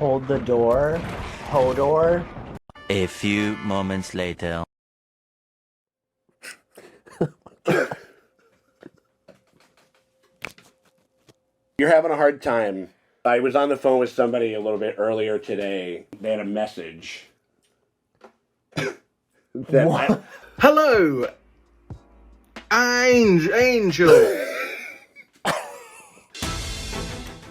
Hold the door. Hodor. A few moments later. You're having a hard time. I was on the phone with somebody a little bit earlier today. They had a message. Hello, Angel.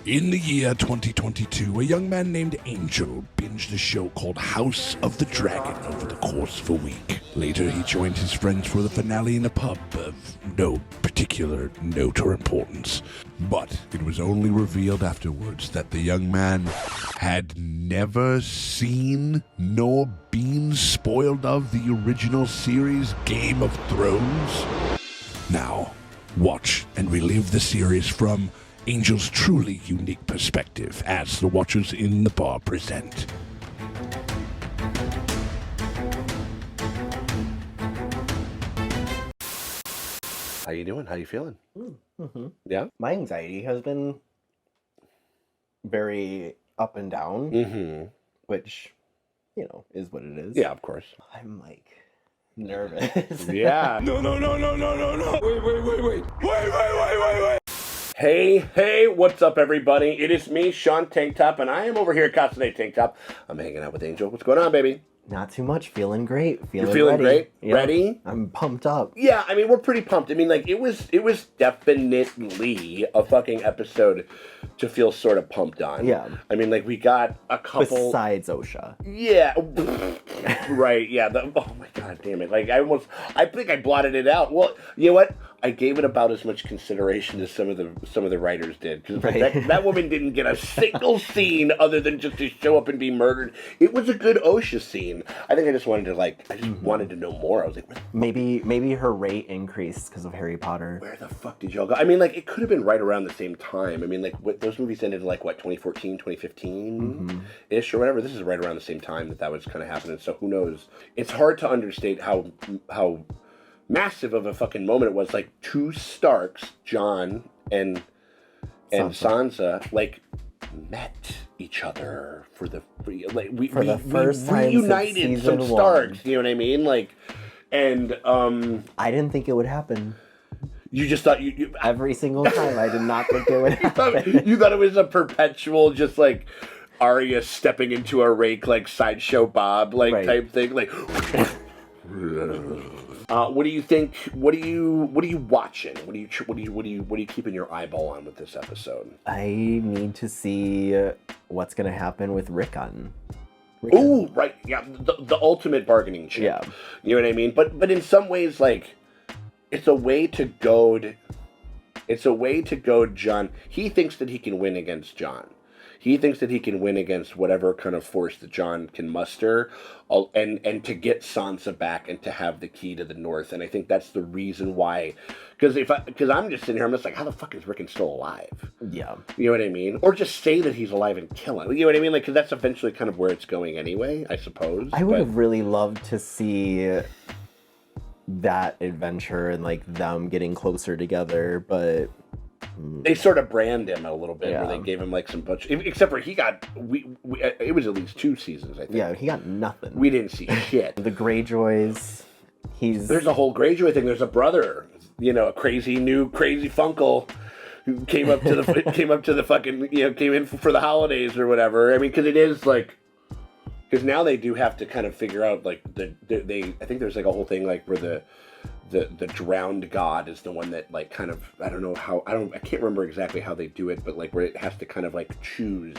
In the year 2022, a young man named Angel binged a show called House of the Dragon over the course of a week. Later, he joined his friends for the finale in a pub of no particular note or importance. But it was only revealed afterwards that the young man had never seen nor been spoiled of the original series Game of Thrones. Now, watch and relive the series from Angel's truly unique perspective as the Watchers in the Bar present. How you doing? How you feeling? Mm-hmm. Yeah? My anxiety has been very up and down, Mm-hmm. which, is what it is. Yeah, of course. I'm, nervous. Yeah. No. Wait. Hey, what's up, everybody? It is me, Sean Tank Top, and I am over here at Casa Tank Top. I'm hanging out with Angel. What's going on, baby? Not too much. Feeling great. You're feeling ready. great? Yep. Ready? I'm pumped up. Yeah, I mean, we're pretty pumped. I mean, it was definitely a fucking episode to feel sort of pumped on. Yeah. I mean, we got a couple... Besides Osha. Yeah. Right, yeah. Oh, my God, damn it. I think I blotted it out. Well, you know what? I gave it about as much consideration as some of the writers did. Because that woman didn't get a single scene other than just to show up and be murdered. It was a good OSHA scene. I think I just wanted to, wanted to know more. I was like, maybe her rate increased because of Harry Potter. where the fuck did y'all go? I mean, it could have been right around the same time. I mean, those movies ended in, 2014, 2015-ish or whatever. This is right around the same time that was kind of happening. So who knows? It's hard to understate how massive of a fucking moment it was. Two Starks, Jon and Sansa, met each other for the first time reunited some Starks. You know what I mean? I didn't think it would happen. You just thought you every single time. I did not think it would happen. You thought it was a perpetual just Arya stepping into a rake Sideshow Bob right. type thing what do you think? What are you watching? What are you keeping your eyeball on with this episode? I need to see what's gonna happen with Rickon. Oh, right, yeah, the ultimate bargaining chip. Yeah, you know what I mean. But in some ways, it's a way to goad. It's a way to goad Jon. He thinks that he can win against Jon. He thinks that he can win against whatever kind of force that Jon can muster, and to get Sansa back and to have the key to the North. And I think that's the reason why. Because I'm just sitting here, I'm just like, how the fuck is Rickon still alive? Yeah. You know what I mean? Or just say that he's alive and kill him. You know what I mean? Because that's eventually kind of where it's going anyway, I suppose. I would have really loved to see that adventure and them getting closer together, but... They sort of brand him a little bit, yeah. where they gave him some bunch. Except for he got, it was at least 2 seasons, I think. Yeah, he got nothing. We didn't see shit. The Greyjoys, there's a whole Greyjoy thing. There's a brother, a crazy Funkle, who came up to the fucking, came in for the holidays or whatever. I mean, because it is because now they do have to kind of figure out I think there's a whole thing where the drowned god is the one that kind of, I can't remember exactly how they do it, but where it has to kind of choose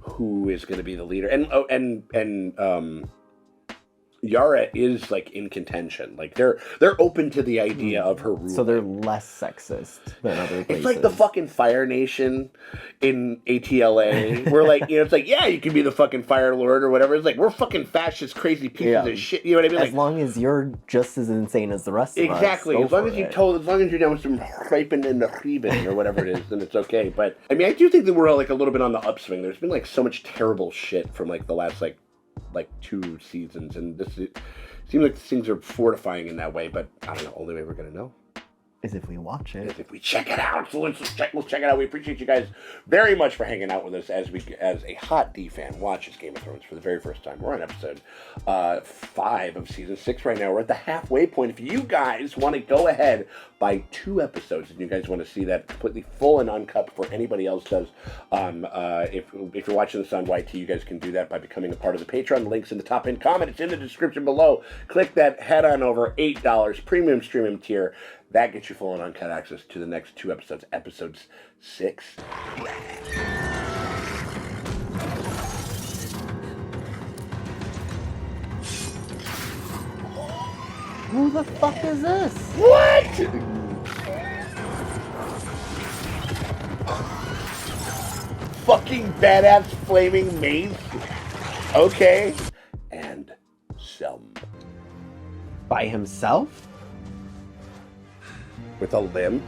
who is going to be the leader. And Yara is in contention. They're open to the idea of her rule. So they're less sexist than other places. It's the fucking Fire Nation in ATLA. We're it's yeah, you can be the fucking Fire Lord or whatever. It's we're fucking fascist, crazy pieces of shit. You know what I mean? As long as you're just as insane as the rest of us. Exactly. As long as you're down with some raping and the reebing or whatever it is, then it's okay. But I mean, I do think that we're a little bit on the upswing. There's been so much terrible shit from the last 2 seasons, and it seems like things are fortifying in that way, but I don't know, only way we're gonna know. Is if we watch it. If we check it out. So let's check it out. We appreciate you guys very much for hanging out with us as a hot D fan watches Game of Thrones for the very first time. We're on episode 5 of season 6 right now. We're at the halfway point. If you guys want to go ahead, buy 2 episodes, and you guys want to see that completely full and uncut before anybody else does, if you're watching this on YT, you guys can do that by becoming a part of the Patreon. The link's in the top end comment. It's in the description below. Click that, head on over. $8 premium streaming tier. That gets you full and uncut access to the next 2 episodes. Episodes 6. Who the fuck is this? What? Fucking badass flaming mace. Okay. And some. By himself? With a limb.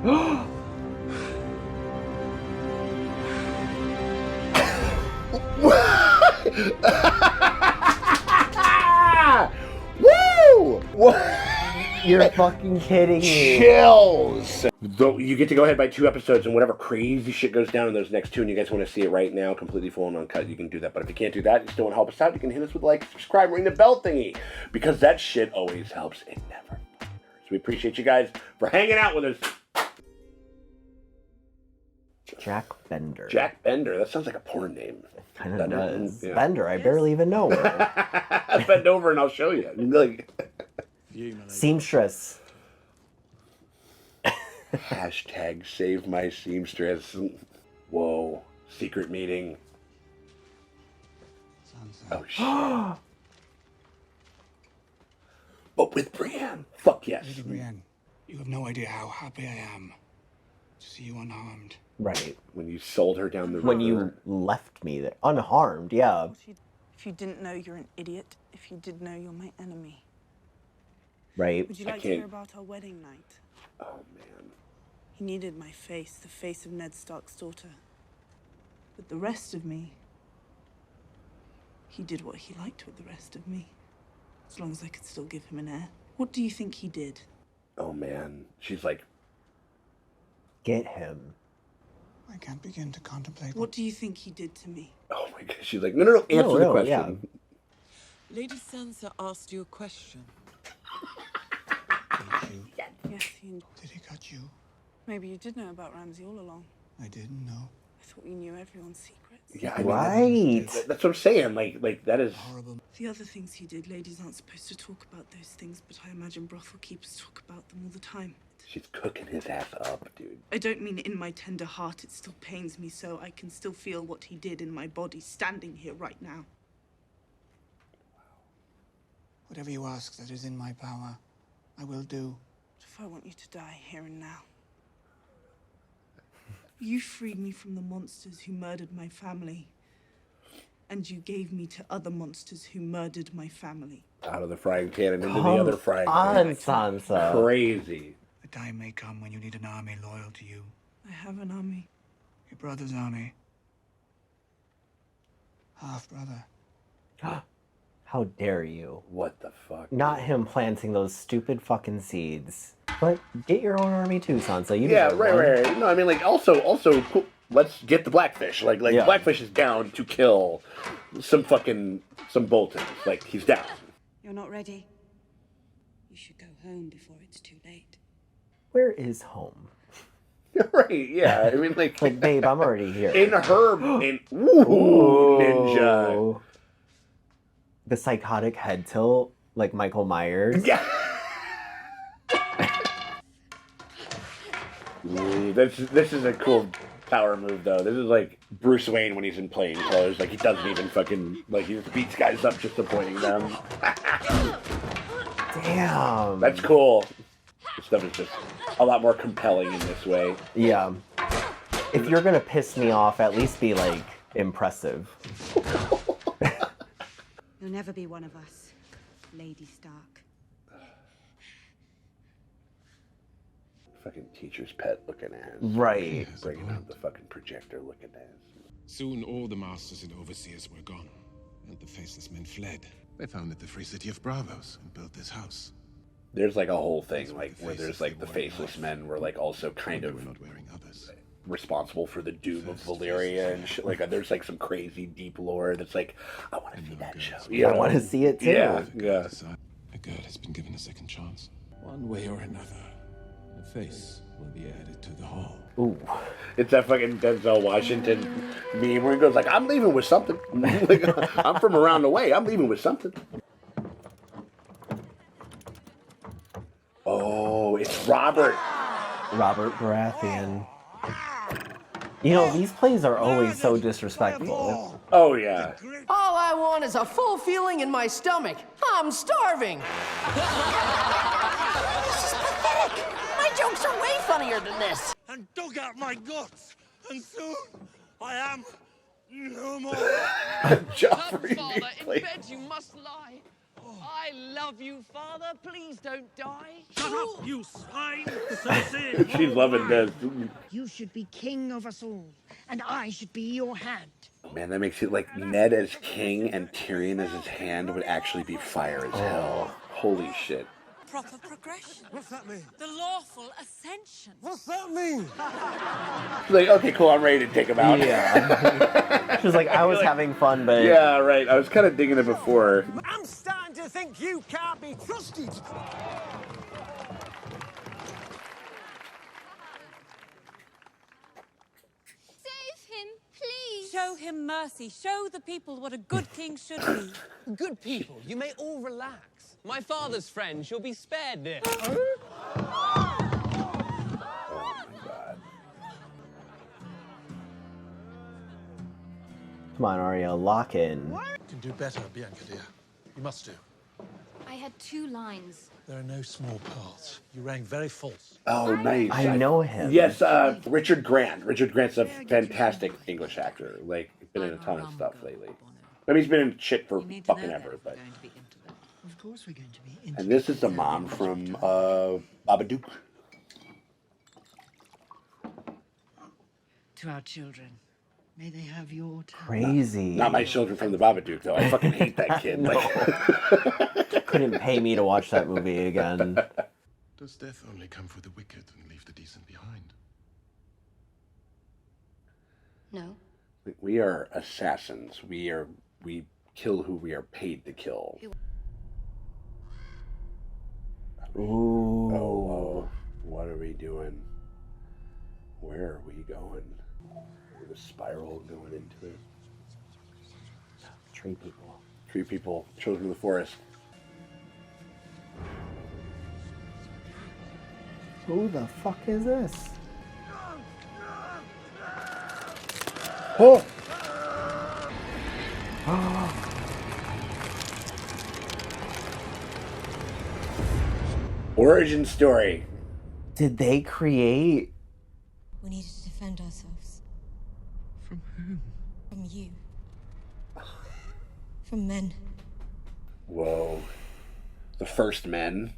Woo! You're fucking kidding me. Chills! Though you get to go ahead by 2 episodes, and whatever crazy shit goes down in those next 2, and you guys want to see it right now, completely full and uncut, you can do that. But if you can't do that, you still want to help us out, you can hit us with a like, subscribe, ring the bell thingy, because that shit always helps. It never matters. We appreciate you guys for hanging out with us. Jack Bender. Jack Bender. That sounds like a porn name. Kind of does. Yeah. Bender, I barely even know her. Bend over and I'll show you. Like, Seamstress. hashtag save my seamstress. Whoa. Secret meeting. Oh, shit. But with Brienne. Fuck yes. Lady Brienne, you have no idea how happy I am to see you unharmed. Right. When you sold her down the river. When you left me there. Unharmed, yeah. If you didn't know, you're an idiot. If you did know, you're my enemy. Right. Would you like to hear about our wedding night? Oh, man. He needed my face, the face of Ned Stark's daughter. But the rest of me, he did what he liked with the rest of me. As long as I could still give him an heir. What do you think he did? Oh, man. She's like... Get him. I can't begin to contemplate. What do you think he did to me? Oh, my God. She's like, no. Answer the question. Yeah. Lady Sansa asked you a question. Yes, he... Did he cut you? Maybe you did know about Ramsay all along. I didn't know. I thought you knew everyone's secrets. Yeah, I Right. That's what I'm saying. Like that is... Horrible. The other things he did, ladies aren't supposed to talk about those things, but I imagine brothel keepers talk about them all the time. She's cooking his ass up, dude. I don't mean in my tender heart, it still pains me so. I can still feel what he did in my body, standing here right now. Whatever you ask that is in my power, I will do. What if I want you to die here and now? You freed me from the monsters who murdered my family. And you gave me to other monsters who murdered my family. Out of the frying pan and into the other frying on, pan. Sansa. Crazy. The time may come when you need an army loyal to you. I have an army. Your brother's army. Half-brother. How dare you? What the fuck? Not him planting those stupid fucking seeds. But get your own army too, Sansa. You Yeah, deserve one. right. No, I mean, like, also, cool. Let's get the Blackfish. Like Yeah. Blackfish is down to kill some Boltons. Like, he's down. You're not ready. You should go home before it's too late. Where is home? Right, yeah. I mean, like... Like, babe, I'm already here. In ninja. Ooh. The psychotic head tilt, like Michael Myers. Yeah. This is a cool power move, though. This is like Bruce Wayne when he's in plain clothes. Like, he doesn't even fucking... Like, he just beats guys up just avoiding them. Damn. That's cool. This stuff is just a lot more compelling in this way. Yeah. If you're gonna piss me off, at least be, like, impressive. You'll never be one of us, Lady Stark. Fucking teacher's pet looking ass. Right. Bringing out the fucking projector looking ass. Soon all the masters and overseers were gone, and the faceless men fled. They founded the free city of Bravos and built this house. There's like a whole thing like where there's like the faceless men were like also kind of responsible for the doom of Valyria and shit. Like there's like some crazy deep lore that's like I want to see that show. You I know? want to see it too. Yeah, yeah. A girl has been given a second chance. One way or another, a face will be added to the hall. Ooh. It's that fucking Denzel Washington meme where he goes like, I'm leaving with something. Like, I'm from around the way. I'm leaving with something. Oh, it's Robert. Robert Baratheon. You know, these plays are always so disrespectful. Oh, yeah. All I want is a full feeling in my stomach. I'm starving. This is pathetic. My jokes are way funnier than this. And dug out my guts, and soon I am no more. Joffrey, Father, in bed you must lie. I love you, Father. Please don't die. Shut up, you swine! Cersei! She's loving this. You should be king of us all, and I should be your hand. Man, that makes it like Ned as king and Tyrion as his hand would actually be fire as hell. Holy shit. Proper progression. What's that mean? The lawful ascension. What's that mean? She's like, okay, cool, I'm ready to take him out. Yeah. She was like, I was having fun, but... Yeah, right. I was kind of digging it before. I'm starting to think you can't be trusted. Save him, please. Show him mercy. Show the people what a good king should be. Good people, you may all relax. My father's friend shall be spared this. Oh my god. Come on, Arya, lock in. You can do better, Bianca, dear. You must do. I had 2 lines. There are no small pearls. You rang very false. Oh, nice. I know him. Yes, Richard Grant. Richard Grant's a fantastic English actor. Like, been in a ton of stuff lately. I mean, he's been in shit for fucking ever, but... Of course we're going to be. And this is the mom from Babadook. To our children, may they have your time. Crazy. Not my children from the Babadook, though. I fucking hate that kid. No. Like... Couldn't pay me to watch that movie again. Does death only come for the wicked and leave the decent behind? No. We are assassins. We kill who we are paid to kill. Ooh. Oh, what are we doing? Where are we going? There's a spiral going into it. Tree people. Tree people, children of the forest. Who the fuck is this? Oh! Origin story. Did they create? We needed to defend ourselves. From whom? From you. From men. Whoa. The first men?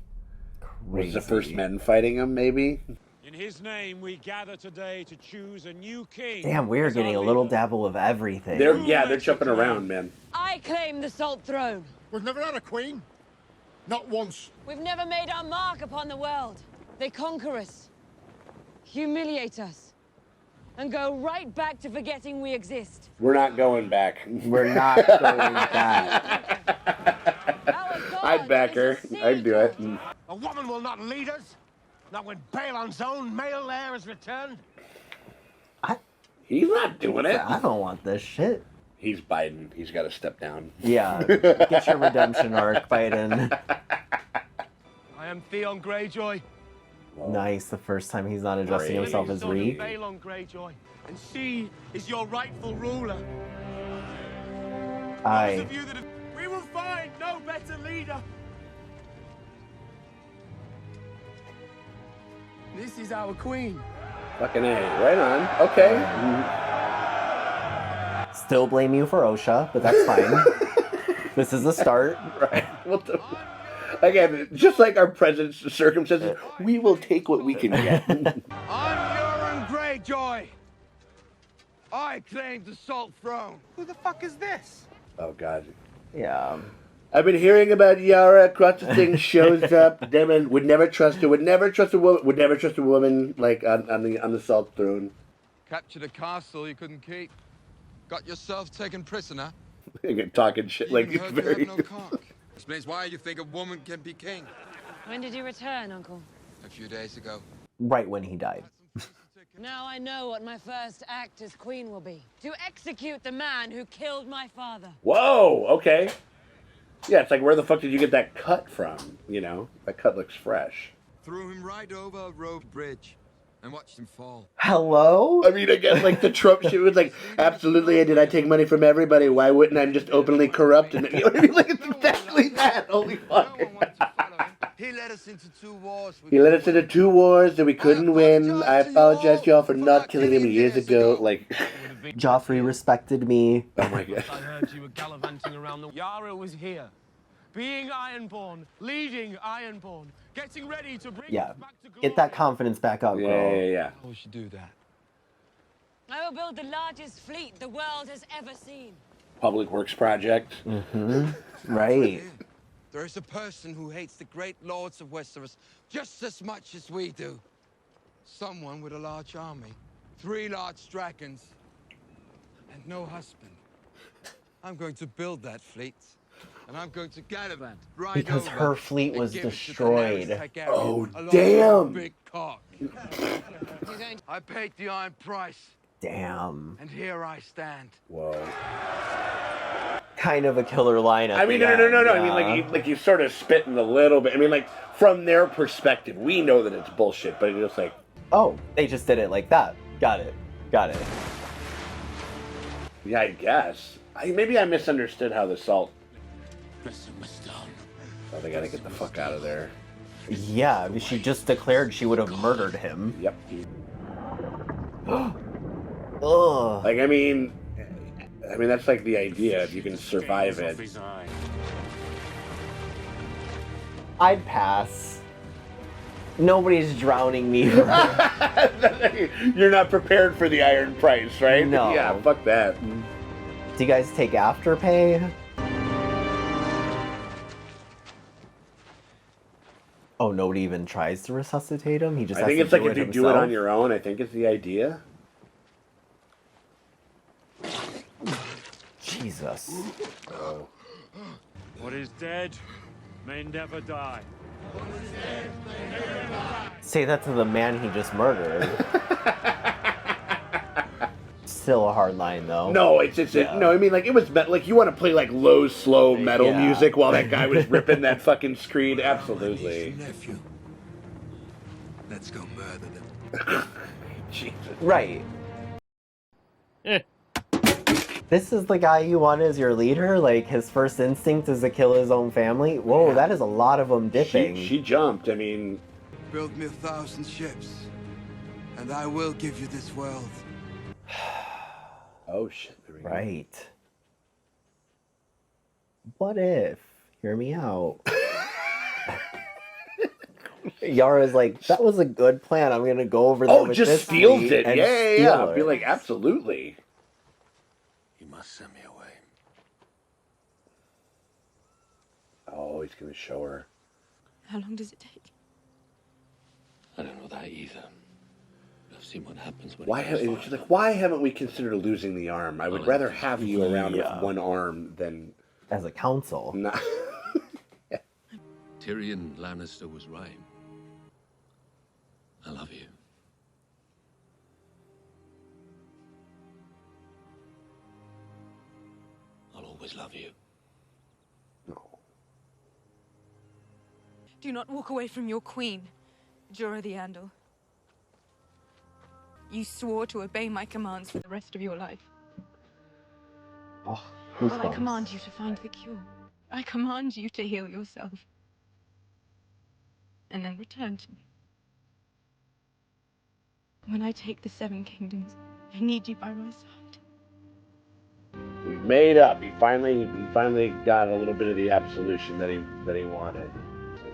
Crazy. Was the first men fighting them, maybe? In his name, we gather today to choose a new king. Damn, we're getting a little dabble of everything. They're jumping around, man. I claim the Salt Throne. We've never had a queen. Not once. We've never made our mark upon the world. They conquer us, humiliate us, and go right back to forgetting we exist. We're not going back. We're not going back. I'd back her. I'd do it. A woman will not lead us. Not when Balon's own male heir has returned. He's not doing it. I don't want this shit. He's Biden. He's got to step down. Yeah. Get your redemption arc, Biden. I am Theon Greyjoy. Nice. The first time he's not addressing himself as Reed. Balon Greyjoy, and she is your rightful ruler. We will find no better leader. This is our queen. Fucking A. Right on. Okay. Still blame you for OSHA, but that's fine. This is a start. Right. Again, just like our president's circumstances, we will take what we can get. I'm Euron Greyjoy. I claim the Salt Throne. Who the fuck is this? Oh, God. Yeah. I've been hearing about Yara across the thing. Shows up. Damon would never trust her. Would never trust a woman. Would never trust a woman like on the Salt Throne. Captured a castle you couldn't keep. Got yourself taken prisoner. Talking shit like Even heard you very. have no cock. Explains why you think a woman can be king. When did you return, Uncle? A few days ago. Right when he died. Now I know what my first act as queen will be. To execute the man who killed my father. Whoa. Okay. Yeah, it's like, where the fuck did you get that cut from? You know, that cut looks fresh. Threw him right over a rope bridge and watched him fall. Hello? I mean, again, like the Trump shit was like, absolutely, did I take money from everybody? Why wouldn't I just openly corrupt? And you know what I mean? Like, it's exactly that. Holy fuck. He led us into 2 wars. He led us into 2 wars that we couldn't win. I apologize to y'all for not killing him years ago. Like, Joffrey respected me. Oh my god. I heard you were gallivanting around the... Yara was here. Being Ironborn, leading Ironborn, getting ready to bring us back to glory. Get that confidence back up, girl. Yeah. How we should do that? I will build the largest fleet the world has ever seen. Public Works Project. Mm-hmm. Right. There is a person who hates the great lords of Westeros just as much as we do. Someone with a large army, 3 large dragons, and no husband. I'm going to build that fleet, and I'm going to gallivant right Because over her fleet and was give it to destroyed. Daenerys Targaryen, Oh, along with damn. a big cock. I paid the iron price, Damn. and here I stand. Whoa. Kind of a killer line at I mean, the no. end, I mean, like you sort of spitting a little bit. I mean, like, from their perspective, we know that it's bullshit, but it's just like... Oh, they just did it like that. Got it. Yeah, I guess. Maybe I misunderstood how the Salt... Oh, they gotta get the fuck out of there. Yeah, she just declared she would have murdered him. Yep. Ugh. Like, I mean, that's like the idea, if you can survive it. I'd pass. Nobody's drowning me. You're not prepared for the iron price, right? No. Yeah, fuck that. Do you guys take Afterpay? Oh, nobody even tries to resuscitate him? He just I has think to it's like do if it you do it himself? on your own, I think it's the idea. Jesus. Oh. What is dead may never die. Say that to the man he just murdered. Still a hard line, though. No, no. I mean, like, it was like, you want to play like low, slow metal music while that guy was ripping that fucking screen. Absolutely. Nephew. Let's go murder them. Jesus. Right. This is the guy you want as your leader? Like, his first instinct is to kill his own family? Whoa, that is a lot of them dipping. She jumped, I mean... Build me 1,000 ships, and I will give you this world. Oh, shit. There we go. Right. What if? Hear me out. Yara's like, that was a good plan. I'm gonna go over there with just this steals fleet it. and Yeah. steal it. Be like, absolutely. You must send me away. Oh, he's gonna show her. How long does it take? I don't know that either. I've seen what happens when She's like, why haven't we considered losing the arm? I would rather have you around with one arm than... As a council. Not... Tyrion Lannister was right. I love you. I'll always love you. Do not walk away from your queen, Jorah the Andal. You swore to obey my commands for the rest of your life. Oh, Well, I command you to find the cure. I command you to heal yourself. And then return to me. When I take the 7 kingdoms, I need you by my side. He made up. He finally got a little bit of the absolution that he wanted.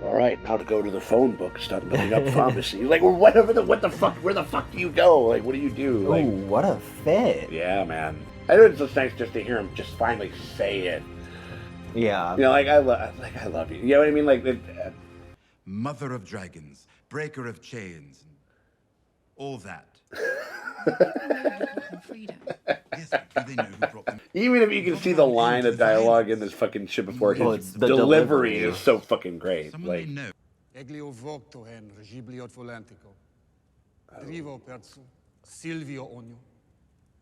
All right, now to go to the phone book, start building up pharmacy. Like, what the fuck? Where the fuck do you go? Like, what do you do? Like, Ooh, what a fit. Yeah, man. I know it's just nice just to hear him just finally say it. Yeah. You know, I love you. You know what I mean? Like, Mother of dragons, breaker of chains, all that. even if you can see the line of dialogue in this fucking shit before, his delivery is so fucking great. Like, Eglio vocto hen regibliot volantico. Drivo perzu, Silvio onio.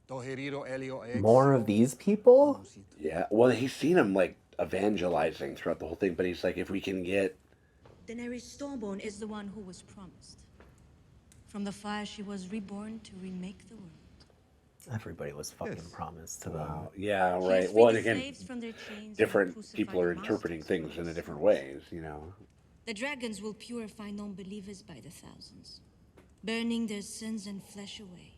Toheriro elio ex. More of these people? Yeah, well, he's seen him, like, evangelizing throughout the whole thing, but he's like, if we can get... Daenerys Stormborn is the one who was promised. From the fire she was reborn to remake the world. Everybody was fucking promised to them. Yeah, right. Well, and again, different people are interpreting things in different ways, you know. The dragons will purify non-believers by the thousands, burning their sins and flesh away.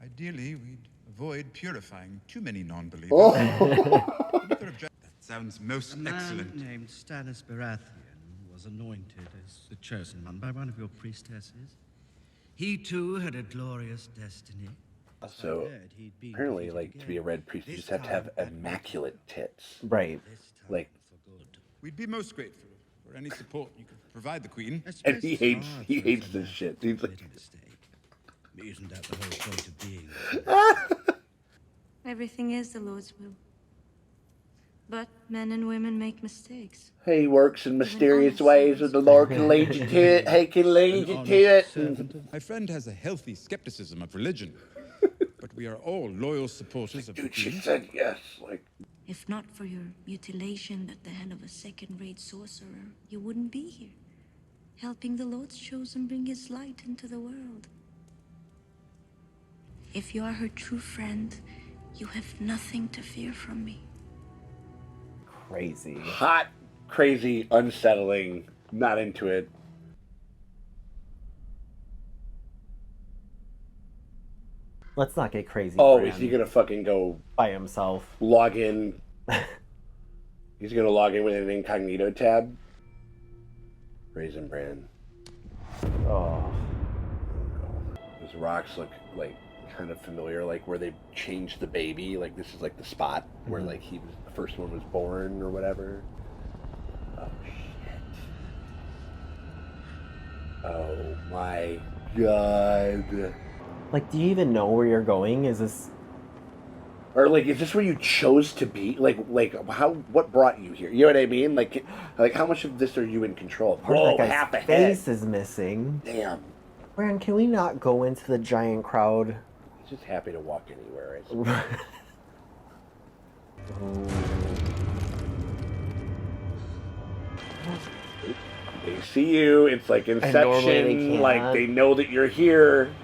Ideally, we'd avoid purifying too many non-believers. Oh. That sounds most A man excellent. named Stannis Baratheon was anointed as the chosen one by one of your priestesses. He too had a glorious destiny. So, apparently, like, to be a red priest, you just have to have immaculate tits. Right. Like, We'd be most grateful for any support you could provide the Queen. and he hates this shit. He's like, Isn't that the whole point of being? Everything is the Lord's will. But men and women make mistakes. he works in mysterious ways, and the Lord can lead you to it. He can lead you to it. My friend has a healthy skepticism of religion, but we are all loyal supporters of the Dude, she Queen. said yes. Like, If not for your mutilation at the hand of a second-rate sorcerer, you wouldn't be here, helping the Lord's chosen bring his light into the world. If you are her true friend, you have nothing to fear from me. Crazy. hot, crazy, unsettling, not into it. Let's not get crazy. Oh, Bran. is he gonna fucking go by himself? Log in. He's gonna log in with an incognito tab. Raisin Bran. Oh. Those rocks look like kind of familiar, like where they changed the baby. Like this is like the spot where like he was the first one was born or whatever. Oh shit. Oh my god. Like, do you even know where you're going? Is this... Or like, is this where you chose to be? Like how? What brought you here? You know what I mean? Like how much of this are you in control of? Part of Whoa, that half a guy's head. face is missing. Damn. Bran, can we not go into the giant crowd? He's just happy to walk anywhere. I suppose. They see you. It's like Inception. Like they know that you're here.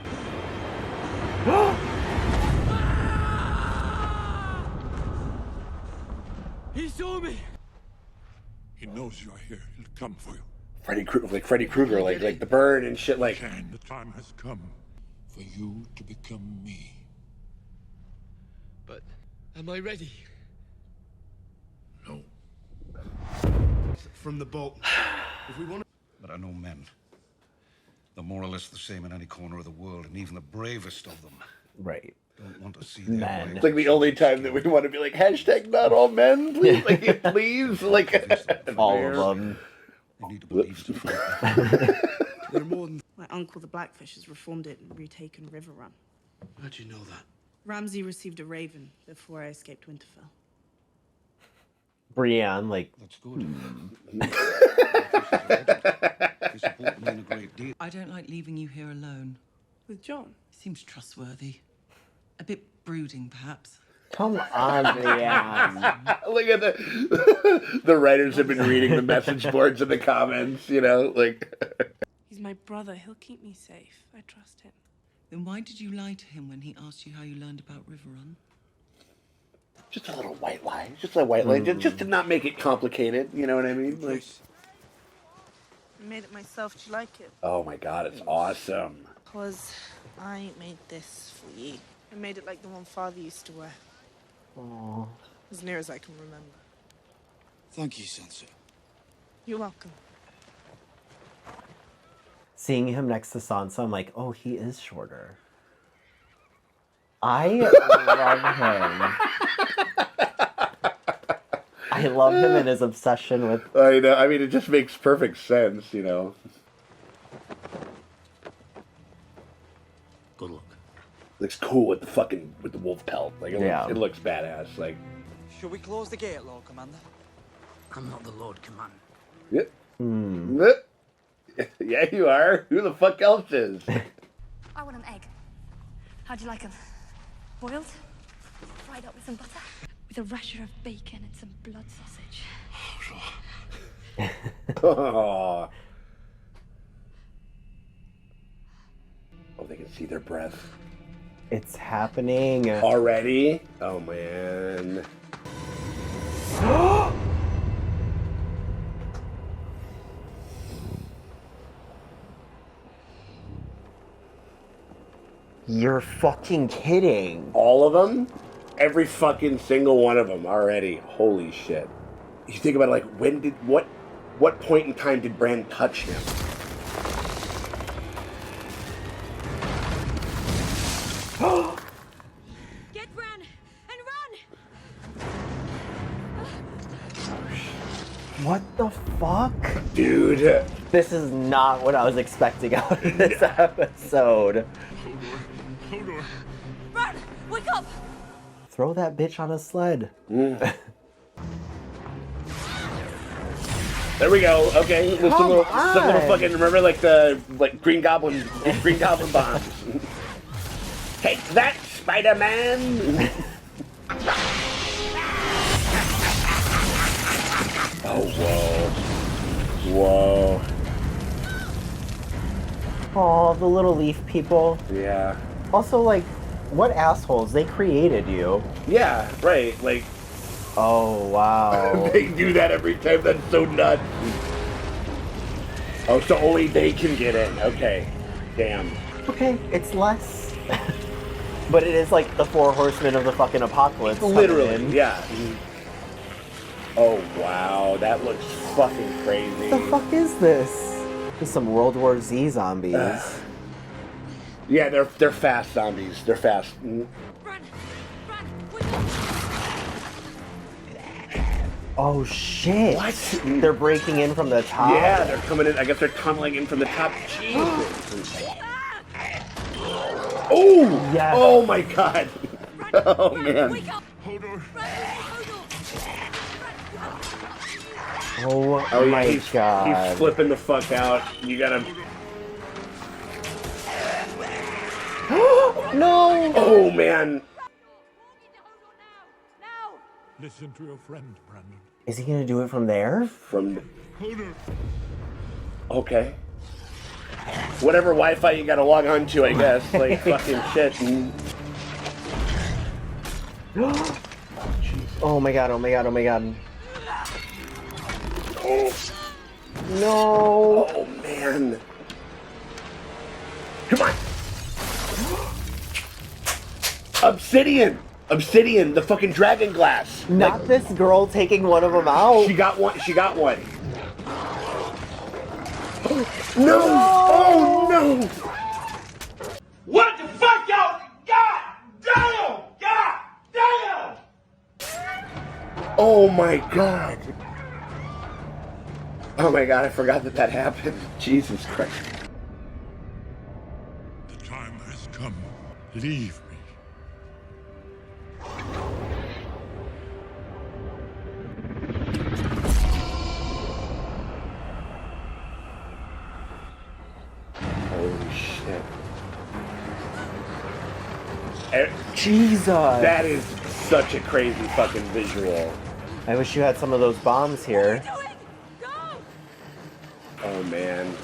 He saw me. He knows you are here. He'll come for you. Freddy Krueger, like the bird and shit. Like The time has come for you to become me. But am I ready? No. From the boat. If we want to... But I know men. They're more or less the same in any corner of the world, and even the bravest of them. Right. Don't want to see their Men. it's like the only time that we want to be like hashtag not all men, please, like please, like all of them. They need to believe They're more than... My uncle, the Blackfish, has reformed it and retaken River Run. How'd you know that? Ramsay received a raven before I escaped Winterfell. Brienne, like... That's good. I don't like leaving you here alone. With John? Seems trustworthy. A bit brooding, perhaps. Come on, Brienne. Look at the writers have been reading the message boards and the comments, you know, like. He's my brother. He'll keep me safe. I trust him. Then why did you lie to him when he asked you how you learned about Riverrun? Just a little white lie. Just a white lie. Just to not make it complicated. You know what I mean? Like. I made it myself. Do you like it? Oh my god, it's awesome. Because I made this for you. I made it like the one Father used to wear. Aww. As near as I can remember. Thank you, Sansa. You're welcome. Seeing him next to Sansa, I'm like, oh, he is shorter. I love him. I I love him and his obsession with. I know. I mean, it just makes perfect sense, you know. Good luck. Looks cool with the wolf pelt. Like it looks badass. Like. Should we close the gate, Lord Commander? I'm not the Lord Commander. Yep. Yeah, you are. Who the fuck else is? I want an egg. How'd you like them? Boiled? Fried up with some butter? With a rasher of bacon and some blood sausage. Oh, they can see their breath. It's happening. Already? Oh, man. You're fucking kidding. All of them? Every fucking single one of them already. Holy shit. You think about it, like, what point in time did Bran touch him? Get Bran and run! What the fuck? Dude. This is not what I was expecting out of this episode. Hodor! Bran! Wake up! Throw that bitch on a sled. There we go. Okay, with some little fucking, remember like the Green Goblin bombs. Take that, Spider-Man! Oh, whoa. Oh, the little leaf people. Yeah. Also, like, what assholes? They created you. Yeah, right. Like. Oh, wow. They do that every time. That's so nuts. Oh, so only they can get in. Okay. Damn. Okay, it's less. But it is like the 4 horsemen of the fucking apocalypse. Literally, yeah. Oh, wow. That looks fucking crazy. What the fuck is this? There's some World War Z zombies. Yeah, they're fast zombies. They're fast. Oh shit! What? They're breaking in from the top. Yeah, they're coming in. I guess they're tunneling in from the top. Jesus. Oh! Yes. Oh my god! Oh man! Oh my he's god! He's flipping the fuck out. You gotta. No! Oh man! Listen to your friend, Brandon. Is he gonna do it from there? From. Okay. Whatever Wi-Fi you gotta log on to, I guess. Like fucking shit. Oh my god! Oh my god! Oh my god! Oh. No! Oh man! Come on! Obsidian! Obsidian, the fucking dragon glass. Not this girl taking one of them out. She got one. She got one. No! Oh no! What the fuck, y'all? God damn! God damn! Oh my god! Oh my god! I forgot that happened. Jesus Christ! The time has come. Leave me. Holy shit! Jesus! That is such a crazy fucking visual. I wish you had some of those bombs here. Oh man.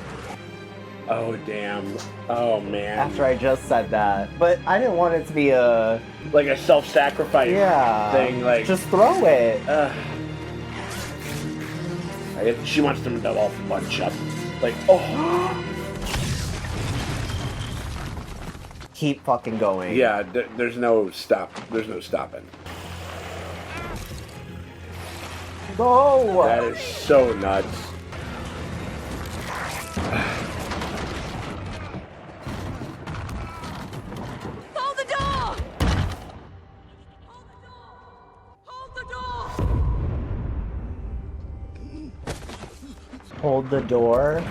Oh damn. Oh man. After I just said that. But I didn't want it to be a... like a self-sacrifice thing. Like just throw it. I guess she wants them to all bunch up. Like, oh. Keep fucking going. Yeah, there's no stop. There's no stopping. No! That is so nuts. Hold the door! Hold the door! Hold the door.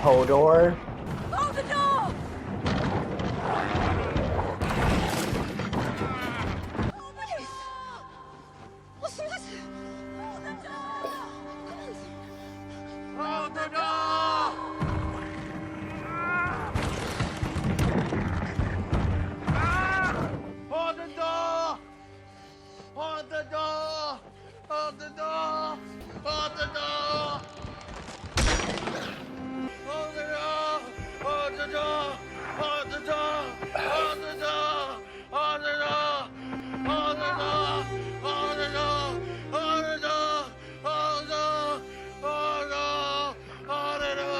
Hodor. Hold the door! What's this? Hold the door! Hold the door! Hold the door! Hold the door! Hold the door! Hold the door! Hold the door! Hold the door! Hold the door! Hold the door! Hold the door! Hold the door! Hold the door! Hold the door! Hold the door! Hold the door!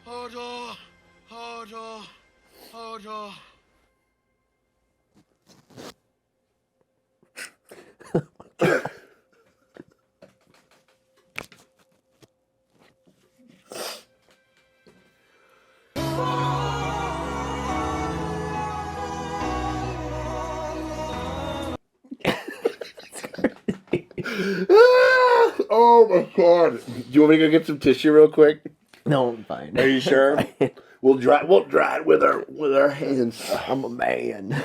Hold the door! Hold the door! Hold on. Hold on. Hold on. Oh my god! Do you want me to go get some tissue real quick? No, I'm fine. Are you sure? We'll dry it with our hands. I'm a man.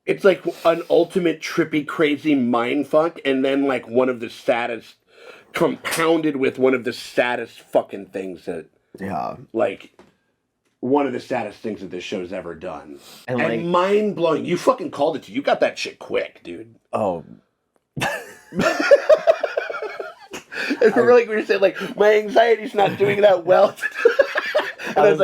It's like an ultimate trippy, crazy mindfuck, and then like one of the saddest, compounded with one of the saddest fucking things that, like, one of the saddest things that this show's ever done. And like, mind blowing. You fucking called it. You got that shit quick, dude. Oh. And remember, like we were saying, like my anxiety's not doing that well. And I was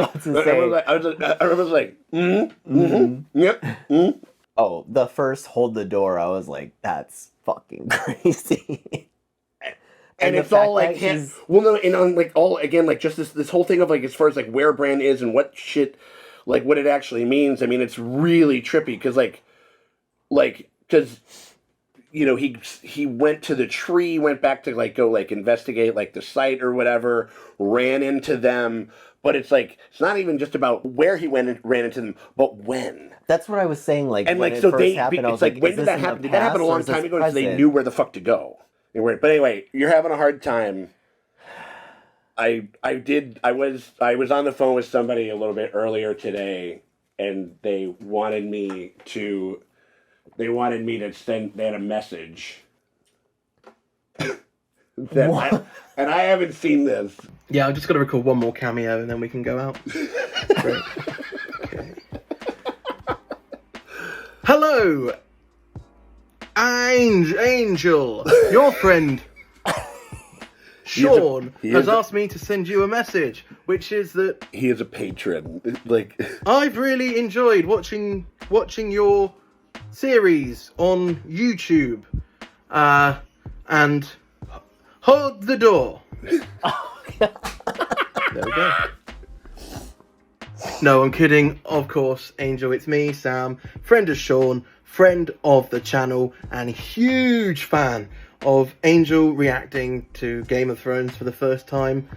like, yep. Mm-hmm. Oh, the first hold the door, I was like, that's fucking crazy. And it's all like, well, no, and on like all again, like just this whole thing of like as far as like where Bran is and what shit, like what it actually means. I mean, it's really trippy because because you know he went to the tree, went back to like go like investigate like the site or whatever, ran into them. But it's like it's not even just about where he went and ran into them, but when. That's what I was saying. Like, and when like it so first they, happened, I was it's like when is did this that in happen? the Did that happen a past, or long is this time ago? So they present? knew where the fuck to go. But anyway, you're having a hard time. I was on the phone with somebody a little bit earlier today, and they wanted me to send. They had a message. And I haven't seen this. Yeah, I'm just going to record one more cameo and then we can go out. Great. Okay. Hello, Angel. Your friend Sean has asked me to send you a message, which is that he is a patron. Like I've really enjoyed watching your series on YouTube, and hold the door. There we go. No, I'm kidding. Of course, Angel, it's me, Sam, friend of Sean, friend of the channel, and huge fan of Angel reacting to Game of Thrones for the first time.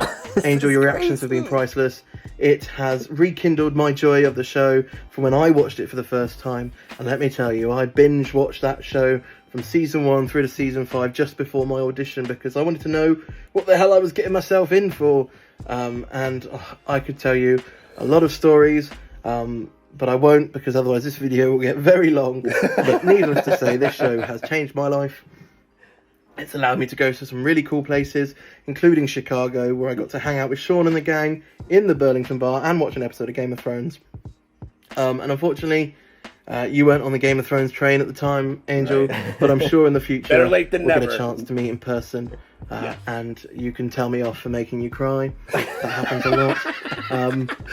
Angel, your reactions have been priceless. It has rekindled my joy of the show from when I watched it for the first time. And let me tell you, I binge watched that show from season 1 through to season 5 just before my audition because I wanted to know what the hell I was getting myself in for. I could tell you a lot of stories, but I won't because otherwise this video will get very long. But needless to say, this show has changed my life. It's allowed me to go to some really cool places, including Chicago, where I got to hang out with Sean and the gang in the Burlington bar and watch an episode of Game of Thrones. And unfortunately, you weren't on the Game of Thrones train at the time, Angel, right. But I'm sure in the future Better late than we'll never. get a chance to meet in person, and you can tell me off for making you cry. That happens a lot.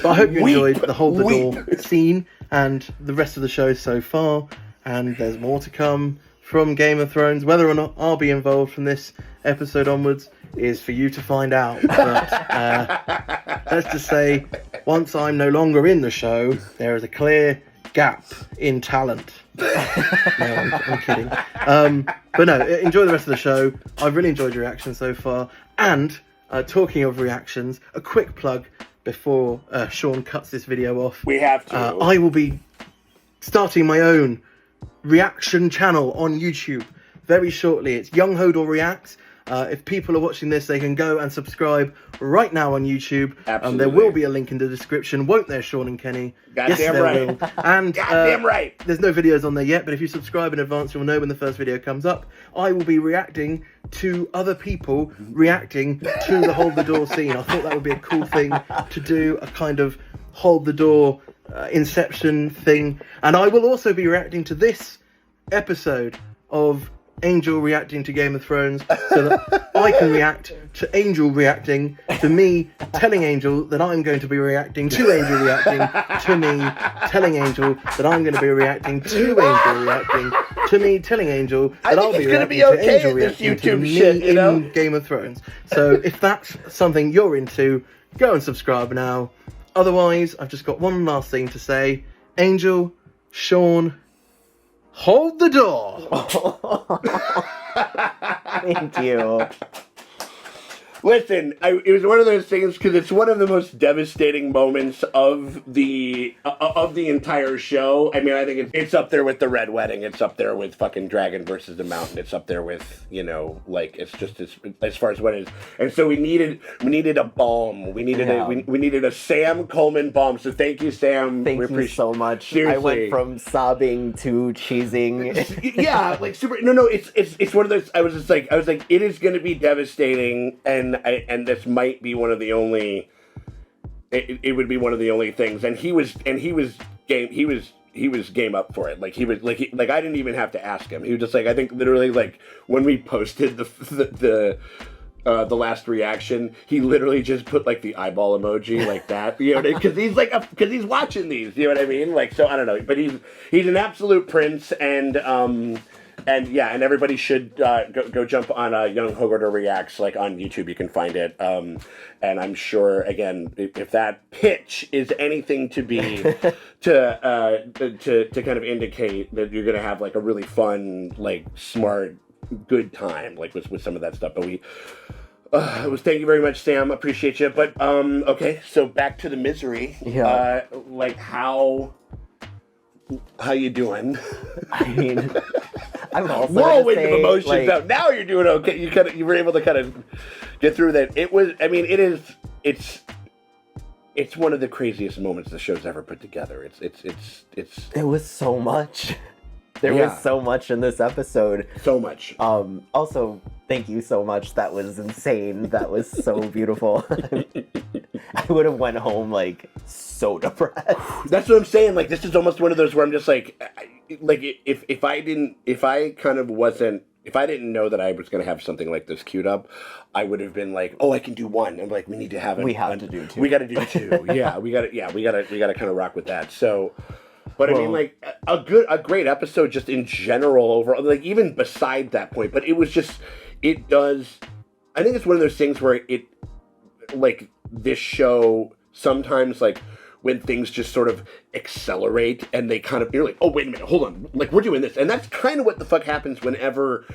But I hope you enjoyed the Hold the Door scene and the rest of the show so far, and there's more to come from Game of Thrones. Whether or not I'll be involved from this episode onwards is for you to find out. But let's just say, once I'm no longer in the show, there is a clear gap in talent. No, I'm kidding. But no, enjoy the rest of the show. I've really enjoyed your reactions so far. And talking of reactions, a quick plug, before Sean cuts this video off. We have to. I will be starting my own reaction channel on YouTube very shortly. It's Young Hodor Reacts. If people are watching this, they can go and subscribe right now on YouTube. There will be a link in the description, won't there, Sean and Kenny? Goddamn yes, there right. will. And Goddamn right. There's no videos on there yet, but if you subscribe in advance, you'll know when the first video comes up. I will be reacting to other people reacting to the Hold the Door scene. I thought that would be a cool thing to do, a kind of Hold the Door Inception thing. And I will also be reacting to this episode of Angel reacting to Game of Thrones, so that I can react to Angel reacting to me telling Angel that I'm going to be reacting to Angel reacting to me telling Angel that I'm going to be reacting to Angel reacting to me telling Angel that I'll be reacting to Angel reacting to me in Game of Thrones. So if that's something you're into, go and subscribe now. Otherwise, I've just got one last thing to say. Angel, Sean, hold the door. Thank you. Listen, it was one of those things because it's one of the most devastating moments of the entire show. I mean, I think it's up there with the Red Wedding. It's up there with fucking Dragon versus the Mountain. It's up there with, you know, like it's just as far as what it is. And so we needed a balm. We needed we needed a Sam Coleman balm. So thank you, Sam. Thank you so much. Seriously. I went from sobbing to cheesing. Yeah, like super. No, it's one of those. I was like, it is going to be devastating, and this might be one of the only. It would be one of the only things, and he was game. He was game up for it. Like he was like I didn't even have to ask him. He was just like, I think literally like when we posted the last reaction, he literally just put like the eyeball emoji like that, you know, because he's watching these, you know what I mean? Like, so I don't know, but he's an absolute prince, and yeah, and everybody should go jump on Young Hodor Reacts, like on YouTube. You can find it, and I'm sure again, if that pitch is anything to be to kind of indicate that you're gonna have like a really fun, like smart, good time, like with some of that stuff. But it was thank you very much, Sam. Appreciate you. But okay, so back to the misery. Yeah. Like how you doing? I mean, I'm also whirlwind of emotions like, out. Now you're doing okay. You were able to kind of get through that. It was. I mean, it's one of the craziest moments the show's ever put together. It was so much. There was so much in this episode. So much. Also, thank you so much. That was insane. That was so beautiful. I would have went home like so depressed. That's what I'm saying. Like, this is almost one of those where I'm just like if I didn't know that I was going to have something like this queued up, I would have been like, oh, I can do one. I'm like, we need to have it. We have to do two. We got to do two. Yeah, we got to kind of rock with that. So. But I mean, like a great episode just in general overall, like even beside that point. But it was just, it does. I think it's one of those things where it, like this show sometimes like when things just sort of accelerate and they kind of you're like, oh wait a minute, hold on, like we're doing this, and that's kind of what the fuck happens whenever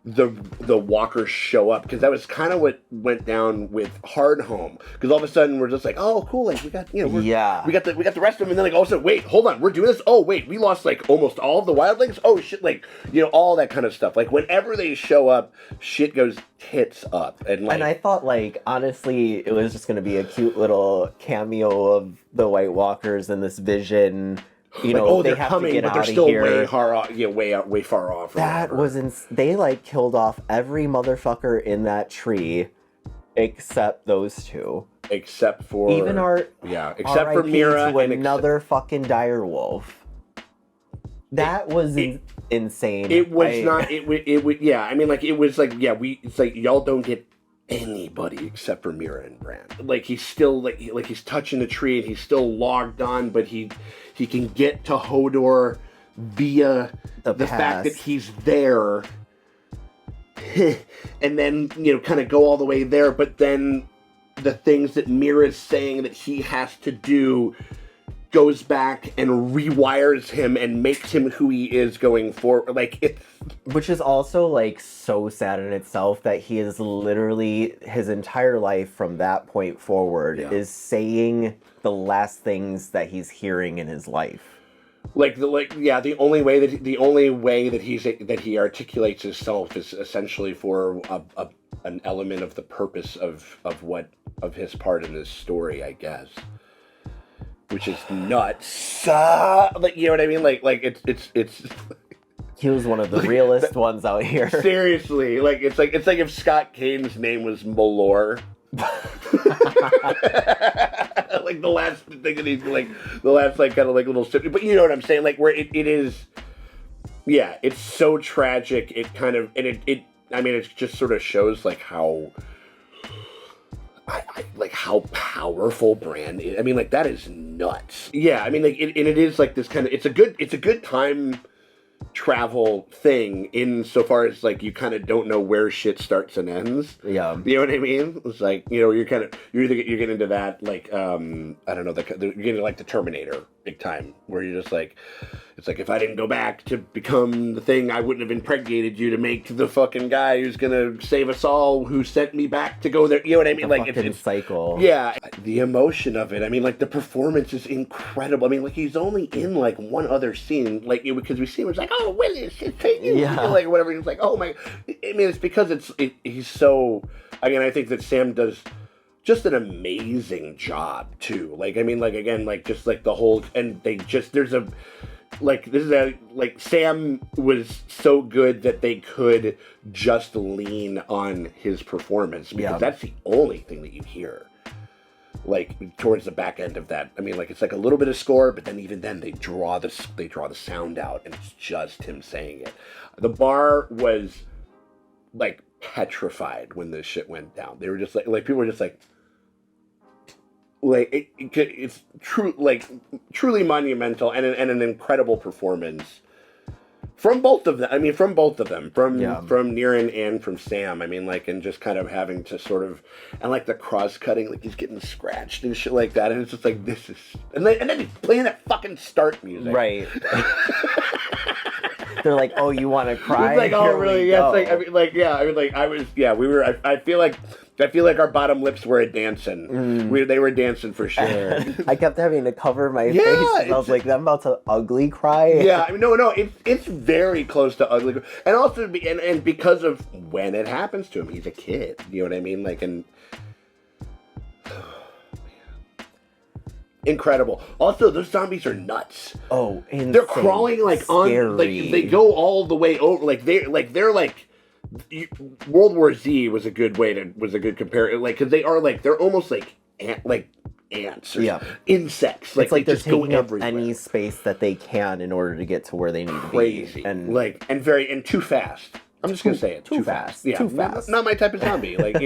the walkers show up, because that was kind of what went down with Hard Home, because all of a sudden we're just like, oh cool, like we got, you know, we got the rest of them, and then like also wait, hold on, we're doing this, oh wait, we lost like almost all of the wildlings, oh shit, like, you know, all that kind of stuff. Like whenever they show up, shit goes tits up. And I thought, like, honestly, it was just gonna be a cute little cameo of the White Walkers and this vision. You know, oh, they they're have coming, to get but they're out still of here. way far off. That was they like killed off every motherfucker in that tree, except those two. Except for even except for Mira to another fucking direwolf. That was insane. It was not. It would. Yeah, I mean, like it was like it's like y'all don't get anybody except for Mira and Bran. Like he's still like he's touching the tree and he's still logged on, but he can get to Hodor via the fact that he's there, and then, you know, kind of go all the way there. But then the things that Mira's saying that he has to do goes back and rewires him and makes him who he is going forward. Like, it's... Which is also, like, so sad in itself that he is literally, his entire life from that point forward is saying the last things that he's hearing in his life. The only way that he articulates himself is essentially for an element of the purpose of his part in this story, I guess. Which is nuts. Like, you know what I mean? Like it's. He was one of the realest ones out here. Seriously, like it's like if Scott Kane's name was Malore. Like the last thing that he's like, the last like kind of like little sip, but you know what I'm saying? Like where it is, yeah, it's so tragic. It kind of and it. I mean, it just sort of shows like how. Like how powerful Bran is. I mean, like that is nuts. Yeah, I mean, like it is like this kind of. It's a good time travel thing insofar as like you kind of don't know where shit starts and ends. Yeah, you know what I mean. It's like you're getting into that like I don't know you're getting like the Terminator big time where you're just like. It's like, if I didn't go back to become the thing, I wouldn't have impregnated you to make the fucking guy who's gonna save us all, who sent me back to go there. You know what I mean? Like, it's cycle. Yeah. The emotion of it. I mean, like, the performance is incredible. I mean, like, he's only in, like, one other scene. Like, because we see him, it's like, oh, Willis, it's you. Yeah. Like, whatever. He's like, oh, my. I mean, it's because he's so. Again, I think that Sam does just an amazing job, too. Like, I mean, like, again, like, just, like, the whole. And they just. There's a. Like, this is like, Sam was so good that they could just lean on his performance because that's the only thing that you hear. Like, towards the back end of that. I mean, like, it's like a little bit of score, but then even then they draw the sound out and it's just him saying it. The bar was, like, petrified when this shit went down. They were just like people were just like it's true, like truly monumental and an incredible performance from both of them. I mean, from Niran and from Sam. I mean, like, and just kind of having to sort of and like the cross cutting, like he's getting scratched and shit like that, and it's just like this is and then he's playing that fucking start music, right? They're like, oh, you want to cry? It's like, oh, really? Yeah. It's like, I mean, like, yeah. I mean, like, I was, yeah. We were. I feel like our bottom lips were dancing. They were dancing for sure. I kept having to cover my face. I was like, I'm about to ugly cry. Yeah. I mean, no. It's very close to ugly, and also and because of when it happens to him, he's a kid. You know what I mean? Like, and. Incredible. Also, those zombies are nuts. Oh, insane. They're crawling like scary. On, like they go all the way over. Like they're like World War Z was a good comparison. Like because they're almost like ants or insects. Like they're just taking go up everywhere. any space that they can in order to get to where they need to be. Crazy and too fast. I'm just gonna say it. Too fast. Yeah, too fast. Not my type of zombie. Like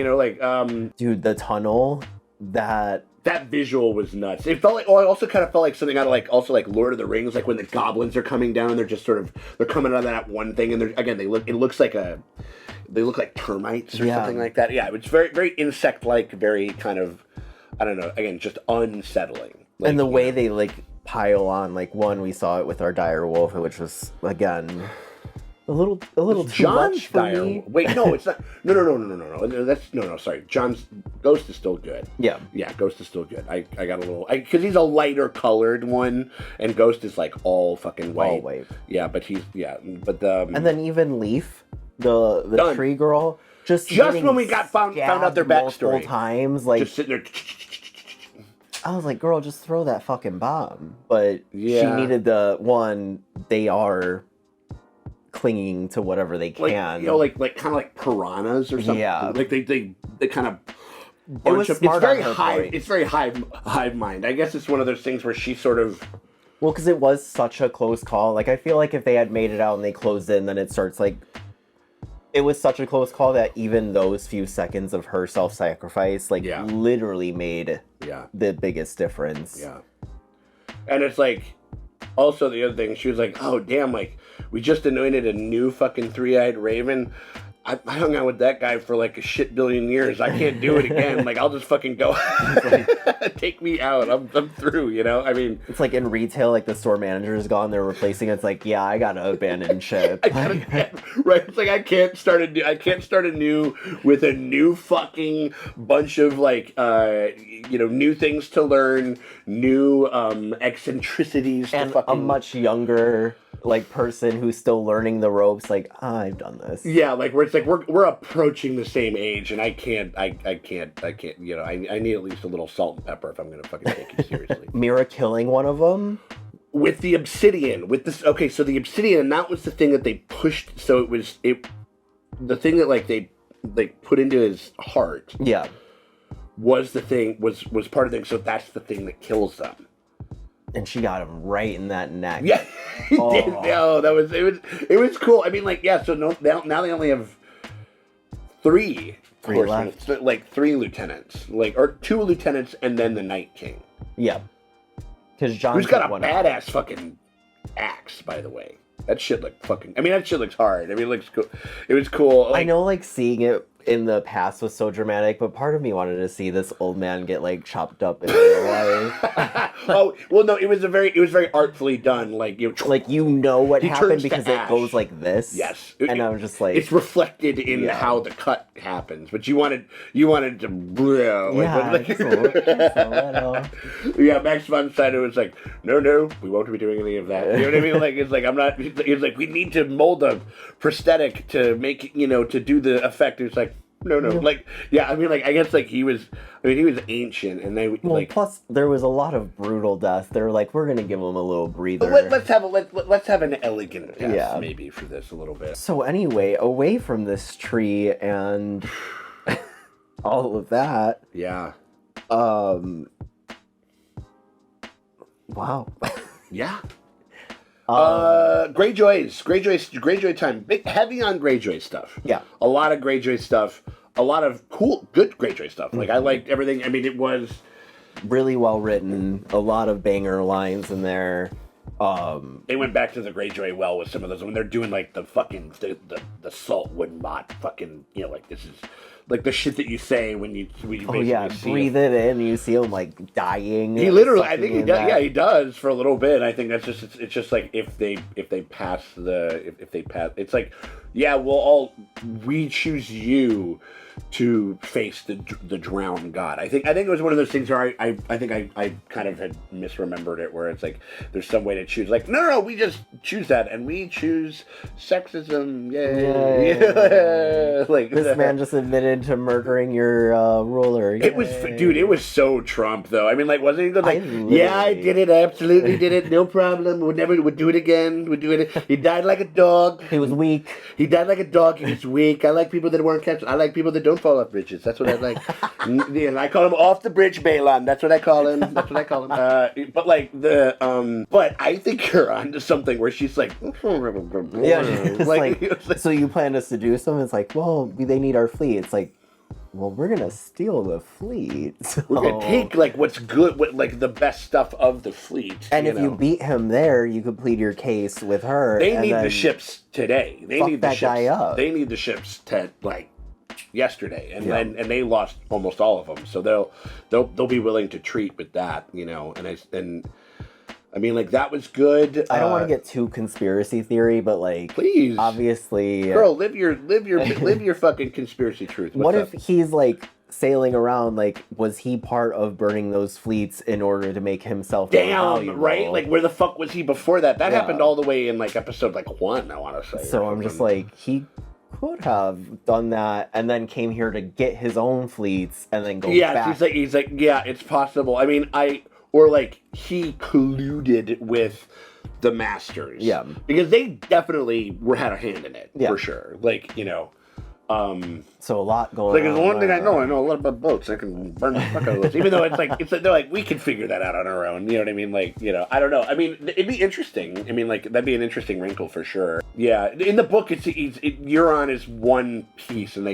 dude, the tunnel that visual was nuts. It felt like, I also kind of felt like something out of like Lord of the Rings, like when the goblins are coming down and they're just they're coming out of that one thing and they look like termites or something like that. Yeah, it's very, very insect-like, very kind of, I don't know, again, just unsettling. Like, and the way they like pile on, like we saw it with our dire wolf, which was again a little too much for me. Wait, no, it's not. No. That's sorry. John's Ghost is still good. Yeah, Ghost is still good. I got a little because he's a lighter colored one, and Ghost is like all fucking white. All white. Yeah, but and then even Leaf, the tree girl, just when we found out their backstory multiple times, like just sitting there. I was like, girl, just throw that fucking bomb. But she needed they are clinging to whatever they can. Like kind of like piranhas or something. Yeah. Like they kind of bunch of. It's very high. It's very hive mind. I guess it's one of those things where she sort of. Well, because it was such a close call. Like I feel like if they had made it out and they closed in, then it starts like. It was such a close call that even those few seconds of her self-sacrifice, literally made the biggest difference. Yeah. And it's like, also the other thing, she was like, oh, damn, like, we just anointed a new fucking three-eyed raven. I hung out with that guy for like a shit billion years. I can't do it again. Like, I'll just fucking go. Take me out. I'm through, you know? I mean... It's like in retail, like the store manager is gone, they're replacing it. It's like, yeah, I gotta abandon ship. Right? It's like, I can't start anew with a new fucking bunch of, like, new things to learn, new eccentricities and to fucking... a much younger... like person who's still learning the ropes, like, I've done this. Yeah, like where it's like we're approaching the same age, and I can't, you know, I need at least a little salt and pepper if I'm gonna fucking take it seriously. Mira killing one of them with the obsidian, with this. Okay, so the obsidian, and that was the thing that they pushed. So the thing that like they put into his heart. Yeah, was the thing was part of the thing. So that's the thing that kills them. And she got him right in that neck. Yeah, he did. No, it was cool. I mean, like, yeah. So now they only have three left. Like 3 lieutenants, like or 2 lieutenants, and then the Night King. Yeah, because John, who's got a badass fucking axe, by the way. That shit looked fucking. I mean, that shit looks hard. I mean, it looks cool. It was cool. Like, I know, like seeing it in the past was so dramatic, but part of me wanted to see this old man get like chopped up in real life. Oh well, no, it was very artfully done. Like you know what happened because it goes like this. Yes, and I was just like, it's reflected in how the cut happens. But you wanted to, yeah, Max von Sydow was like, no, we won't be doing any of that. You know what I mean? Like it's like I'm not. It's like we need to mold a prosthetic to make to do the effect. It's like. No. Like, yeah, I mean, like, I guess, like, he was ancient, and they, plus, there was a lot of brutal death. They were like, we're gonna give him a little breather. Let's have an elegant death, maybe, for this a little bit. So, anyway, away from this tree and all of that. Yeah. Wow. Yeah. Greyjoy time. Heavy on Greyjoy stuff. Yeah. A lot of Greyjoy stuff. A lot of good Greyjoy stuff. Like, I liked everything. I mean, it was... really well written. A lot of banger lines in there. They went back to the Greyjoy well with some of those. When they're doing, like, the fucking... The saltwood bot fucking... You know, like, this is... Like, the shit that you say when you breathe it in, and you see him, like, dying. He literally, I think he does, he does for a little bit. I think that's just, it's just like, if they pass, it's like, yeah, we choose you to face the drowned god. I think it was one of those things where I think I kind of had misremembered it, where it's like, there's some way to choose, like, no, we just choose that, and we choose sexism, yay. Yeah. Like, this man just admitted to murdering your ruler. Yay. It was so Trump, though. I mean, like, wasn't he like, yeah, I did it, I absolutely did it, no problem, would do it again, would do it. He died like a dog. He was weak. He died like a dog, he was weak. I like people that weren't captured. I like people that don't fall off bridges. That's what I like. Yeah, I call him off the bridge Balon. That's what I call him. But like but I think you're onto something where she's like, yeah, like, so you plan to seduce them? It's like, well, they need our fleet. It's like, well, we're gonna steal the fleet. So. We're gonna take like what's good, like the best stuff of the fleet. And if you beat him there, you could plead your case with her. They need the ships today. They need that guy up. They need the ships to like yesterday, and they lost almost all of them. So they'll be willing to treat with that, and I mean, like, that was good. I don't want to get too conspiracy theory, but like, please, obviously, girl, live your fucking conspiracy truth. What if he's like sailing around? Like, was he part of burning those fleets in order to make himself valuable? Right? Like, where the fuck was he before that? That happened all the way in like episode like 1, I want to say. So I'm just like, he could have done that and then came here to get his own fleets and then go back. Yeah, he's like, yeah, it's possible. I mean, or like he colluded with the Masters. Yeah. Because they definitely had a hand in it, for sure. Like, So a lot going Like, on. it's the one thing I know a lot about boats. I can burn the fuck out of those. Even though they're like, we can figure that out on our own. You know what I mean? Like, I don't know. I mean, it'd be interesting. I mean, like, that'd be an interesting wrinkle for sure. Yeah. In the book, Euron is one piece, and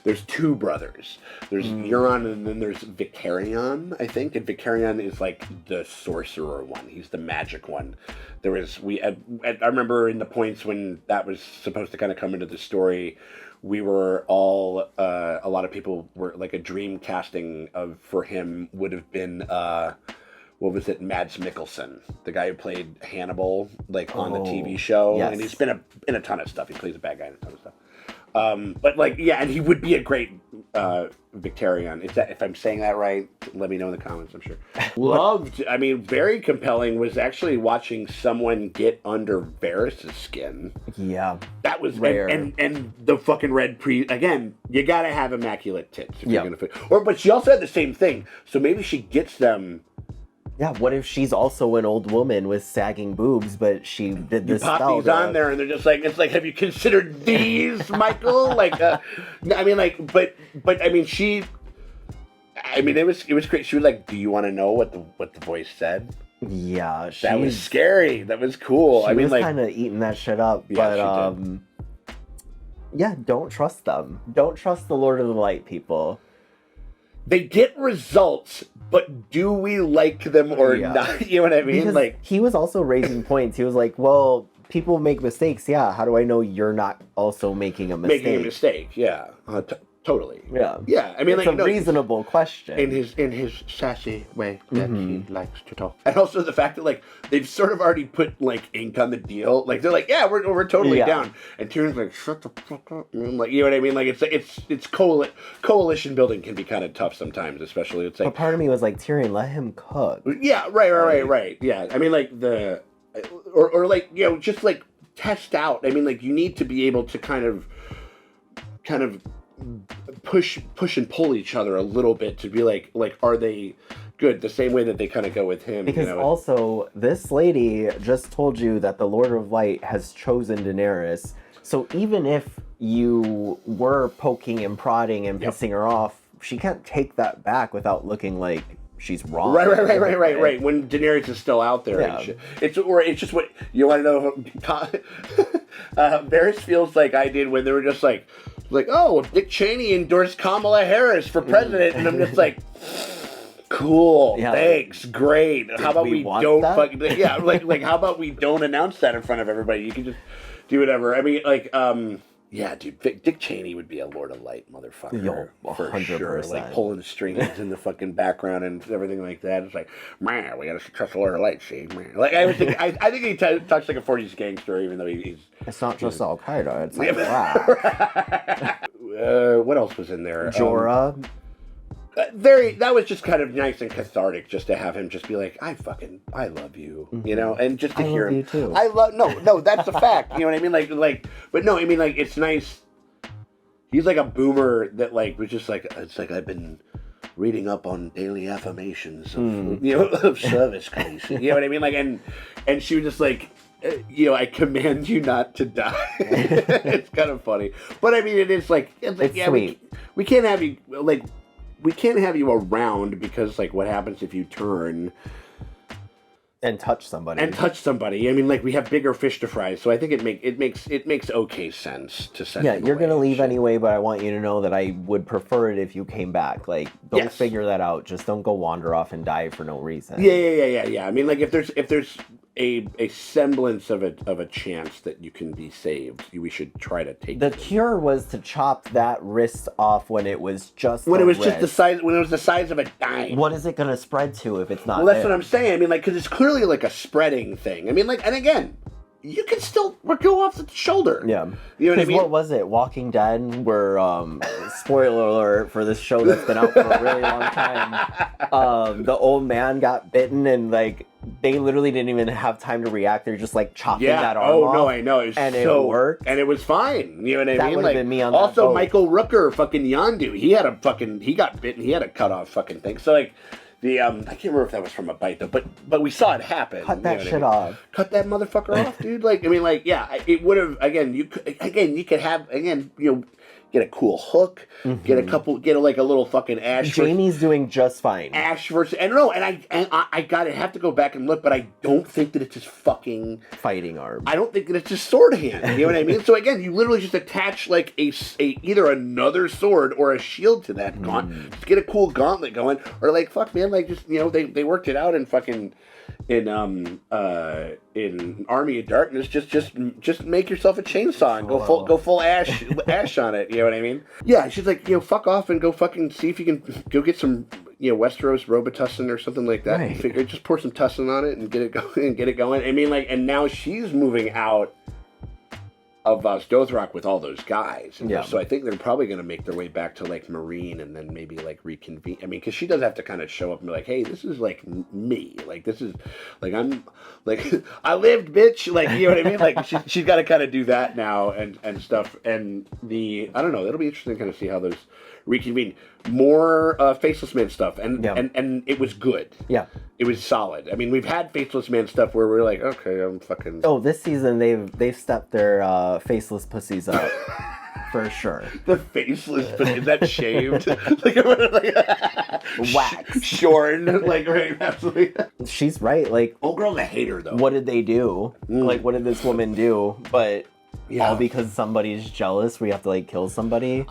there's two brothers. There's Euron, and then there's Vicarion, I think. And Vicarion is like the sorcerer one. He's the magic one. I remember in the points when that was supposed to kind of come into the story, we were all, a lot of people were like a dream casting for him would have been, what was it? Mads Mikkelsen, the guy who played Hannibal, like on the TV show. Yes. And he's been in a ton of stuff. He plays a bad guy in a ton of stuff. But like, yeah, and he would be a great Victorian. If I'm saying that right, let me know in the comments, I'm sure. Very compelling was actually watching someone get under Varys' skin. Yeah. That was rare. And the fucking red again, you gotta have immaculate tits if you're gonna fit. But she also had the same thing, so maybe she gets them. Yeah, what if she's also an old woman with sagging boobs, but she did this pop spell these on there, and they're just like, it's like, have you considered these, Michael? Like, I mean, like, but I mean, it was great. She was like, do you want to know what the voice said? Yeah, that was scary. That was cool. She was kind of eating that shit up, yeah, but yeah, don't trust them. Don't trust the Lord of the Light people. They get results, but do we like them or not? You know what I mean? Because like, he was also raising points. He was like, well, people make mistakes. Yeah. How do I know you're not also making a mistake? Making a mistake. Yeah. Totally. Yeah. Yeah. I mean, it's a reasonable question. In his sassy way that he likes to talk. And also the fact that, like, they've sort of already put, like, ink on the deal. Like, they're like, yeah, we're totally down. And Tyrion's like, shut the fuck up. And like, you know what I mean? Like, it's coalition building can be kind of tough sometimes, especially. It's like, but part of me was like, Tyrion, let him cook. Yeah, right. Yeah. I mean, like, or like, just like test out. I mean, like, you need to be able to kind of push and pull each other a little bit to be like are they good the same way that they kind of go with him? Because also this lady just told you that the Lord of Light has chosen Daenerys, so even if you were poking and prodding and pissing her off, she can't take that back without looking like she's wrong. Right. When Daenerys is still out there, and shit. It's just what you want to know. Varys feels like I did when they were just like, oh, Dick Cheney endorsed Kamala Harris for president, and I'm just like, cool, thanks, great. How about we don't fucking like how about we don't announce that in front of everybody? You can just do whatever. I mean, like, yeah, dude, Dick Cheney would be a Lord of Light motherfucker for 100%. Sure. Like pulling strings in the fucking background and everything like that. It's like, man, we gotta trust the Lord of Light, see, man. Like I think he talks like a 40s gangster, even though he's. It's not just Al Qaeda. It's like wow. What else was in there? Jorah. That was just kind of nice and cathartic, just to have him just be like, I love you, and just to hear him. You too. No, that's a fact. You know what I mean? But no, I mean, like, it's nice. He's like a boomer that like was just like, it's like I've been reading up on daily affirmations of of service, Khaleesi. You know what I mean? Like, and she was just like, I command you not to die. It's kind of funny, but I mean, it's like sweet. We can't have you like. We can't have you around because, like, what happens if you turn and touch somebody? I mean, like, we have bigger fish to fry, so I think it makes okay sense to send. Yeah, him you're away. gonna leave anyway, but I want you to know that I would prefer it if you came back. Like, don't figure that out. Just don't go wander off and die for no reason. Yeah. I mean, like, if there's a semblance of a chance that you can be saved, we should try to take. The cure was to chop that wrist off when it was just just the size of a dime. What is it going to spread to if it's not? Well, that's what I'm saying. I mean, like, because it's clearly like a spreading thing. I mean, like, and again, you can still go off the shoulder. Yeah. You know what I mean? What was it? Walking Dead, where, spoiler alert for this show that's been out for a really long time, the old man got bitten and, like, they literally didn't even have time to react. They're just, like, chopping that arm off. Oh, no, I know. It worked. And it was fine. You know what I mean? That would have been me on that also, boat. Michael Rooker, fucking Yondu, he got bitten. He had a cut off fucking thing. So, like, I can't remember if that was from a bite though, but we saw it happen. Cut that shit off. Cut that motherfucker off, dude. Like, I mean, like, yeah, it would have. You could have get a cool hook, get a little fucking Ash. Jamie's doing just fine. Ash versus, and no, and I gotta have to go back and look, but I don't think that it's his fucking fighting arm. I don't think that it's his sword hand. You know what I mean? So again, you literally just attach like a either another sword or a shield to that gauntlet. Just get a cool gauntlet going, or like fuck man, like just they worked it out in fucking. In Army of Darkness, just make yourself a chainsaw and go full ash on it. You know what I mean? Yeah, she's like, fuck off and go fucking see if you can go get some, Westeros Robitussin or something like that. Right. Figure, just pour some tussin on it and get it going. I mean, like, and now she's moving out of Dothrak with all those guys. And so I think they're probably going to make their way back to like Marine and then maybe like reconvene. I mean, because she does have to kind of show up and be like, hey, this is like me. Like, this is like, I'm like, I lived, bitch. Like, you know what I mean? Like, she's got to kind of do that now and stuff. And I don't know, it'll be interesting to kind of see how those reconvene. More Faceless Man stuff. And it was good. Yeah. It was solid. I mean, we've had Faceless Man stuff where we're like, okay, I'm fucking... Oh, this season they've stepped their faceless pussies up. For sure. The faceless pussy, is that shaved? Wax. Shorn. Like, right, absolutely. She's right. Like, old girl's a hater, though. What did they do? Like, what did this woman do? But... all because somebody's jealous, we have to like kill somebody.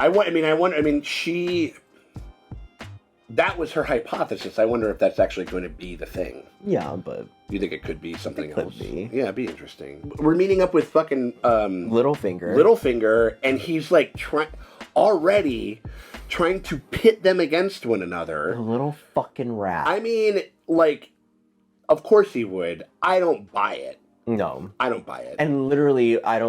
That was her hypothesis. I wonder if that's actually going to be the thing. Yeah, but you think it could be something else? Could be. Yeah, it'd be interesting. We're meeting up with fucking Littlefinger, and he's like already trying to pit them against one another. A little fucking rat. I mean, like, of course he would. I don't buy it. No, I don't buy it. And literally, I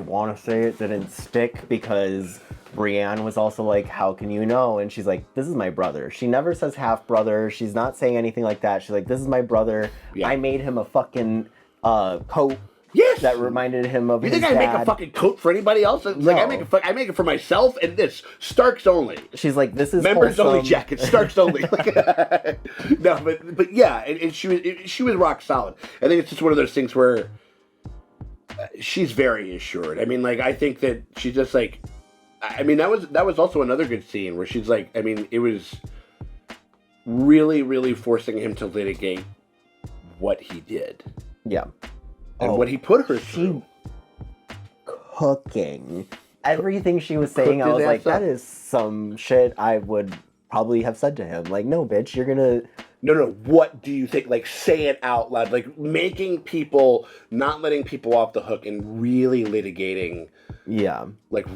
want to say it didn't stick because Brienne was also like, how can you know? And she's like, this is my brother. She never says half brother. She's not saying anything like that. She's like, this is my brother. Yeah. I made him a fucking coat. Yes. That reminded him of his dad. You think I make a fucking coat for anybody else? It's like I make it for myself and this. Starks only. She's like, this is members wholesome. only jacket. Starks only. No, but yeah, and she was rock solid. I think it's just one of those things where she's very assured. I mean, like, I think that she's just like, I mean, that was also another good scene where she's like, I mean, it was really, really forcing him to litigate what he did. Yeah. And what he put her through. Cooking. Everything she was saying, I was like, that is some shit I would probably have said to him. Like, no, bitch, you're gonna... No, what do you think? Like, say it out loud. Like, making people, not letting people off the hook and really litigating. Yeah. Like,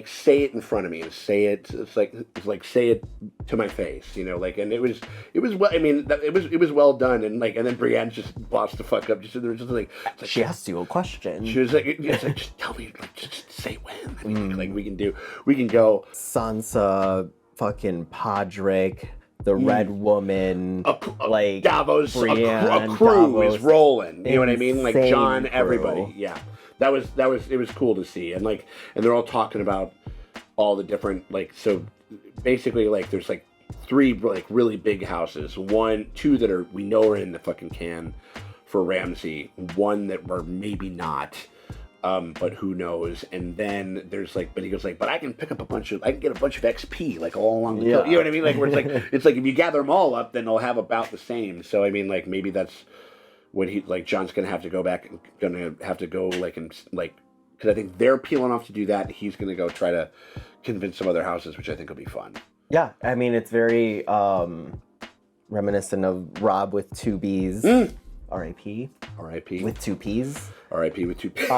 say it in front of me and say it. It's like say it to my face, like, and it was well, I mean, it was well done. And like, and then Brienne just bossed the fuck up. There was just like she asked you a question. She was like, just tell me, like, just say when. I mean, like, we can go. Sansa, fucking Podrick, the Red Woman, like Davos, Brienne, a crew Davos, is rolling. You know what I mean? Like John, crew. Everybody. Yeah, that was it was cool to see, and they're all talking about all the different, like, so basically, like, there's like 3 like really big houses, 2 that we know are in the fucking can for Ramsay, 1 that we're maybe not. But who knows? And then there's like, but he goes like, but I can get a bunch of XP, like, all along the coast. You know what I mean? Like, where it's like if you gather them all up, then they'll have about the same. So I mean, like, maybe that's what John's gonna have to go back and gonna have to go because I think they're peeling off to do that. He's gonna go try to convince some other houses, which I think will be fun. Yeah, I mean, it's very reminiscent of Rob with 2 B's. R.I.P. R.I.P. with 2 P's. R.I.P. with 2 P's.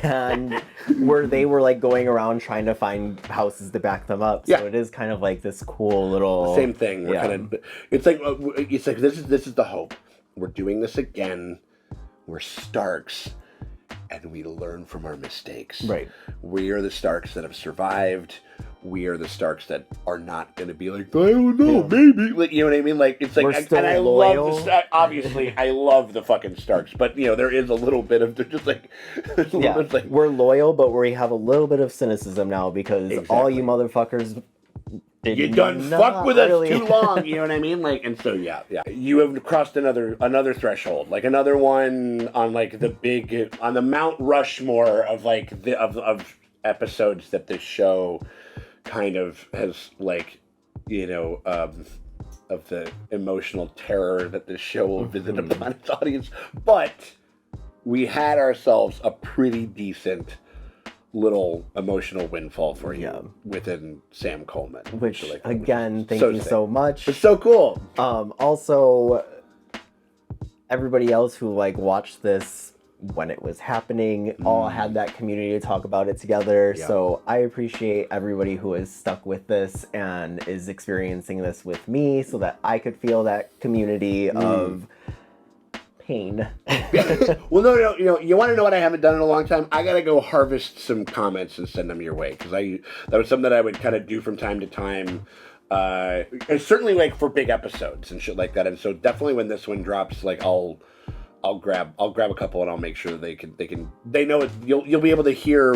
And where they were like going around trying to find houses to back them up. So it is kind of like this cool little same thing. It's like this is the hope. We're doing this again. We're Starks, and we learn from our mistakes. Right. We are the Starks that have survived. We are the Starks that are not going to be like, I don't know, maybe. Like, you know what I mean? Like, it's like, and I loyal. love obviously, I love the fucking Starks, but there is a little bit of, they're just like, we're loyal, but we have a little bit of cynicism now because all you motherfuckers you done fuck with us too long, you know what I mean? Like, and so yeah. You have crossed another threshold, like another one on like the big, on the Mount Rushmore of like of episodes that this show kind of has, like, you know, of the emotional terror that this show will visit upon its audience. But we had ourselves a pretty decent little emotional windfall for you within Sam Coleman. Which, again, thank you so much. It's so cool. Also, everybody else who, like, watched this when it was happening all had that community to talk about it together. Yeah. So I appreciate everybody who is stuck with this and is experiencing this with me so that I could feel that community of pain. Well, no, you want to know what I haven't done in a long time? I gotta go harvest some comments and send them your way, because that was something that I would kind of do from time to time. And certainly, like, for big episodes and shit like that. And so definitely when this one drops, like, I'll grab a couple and I'll make sure they know it. You'll be able to hear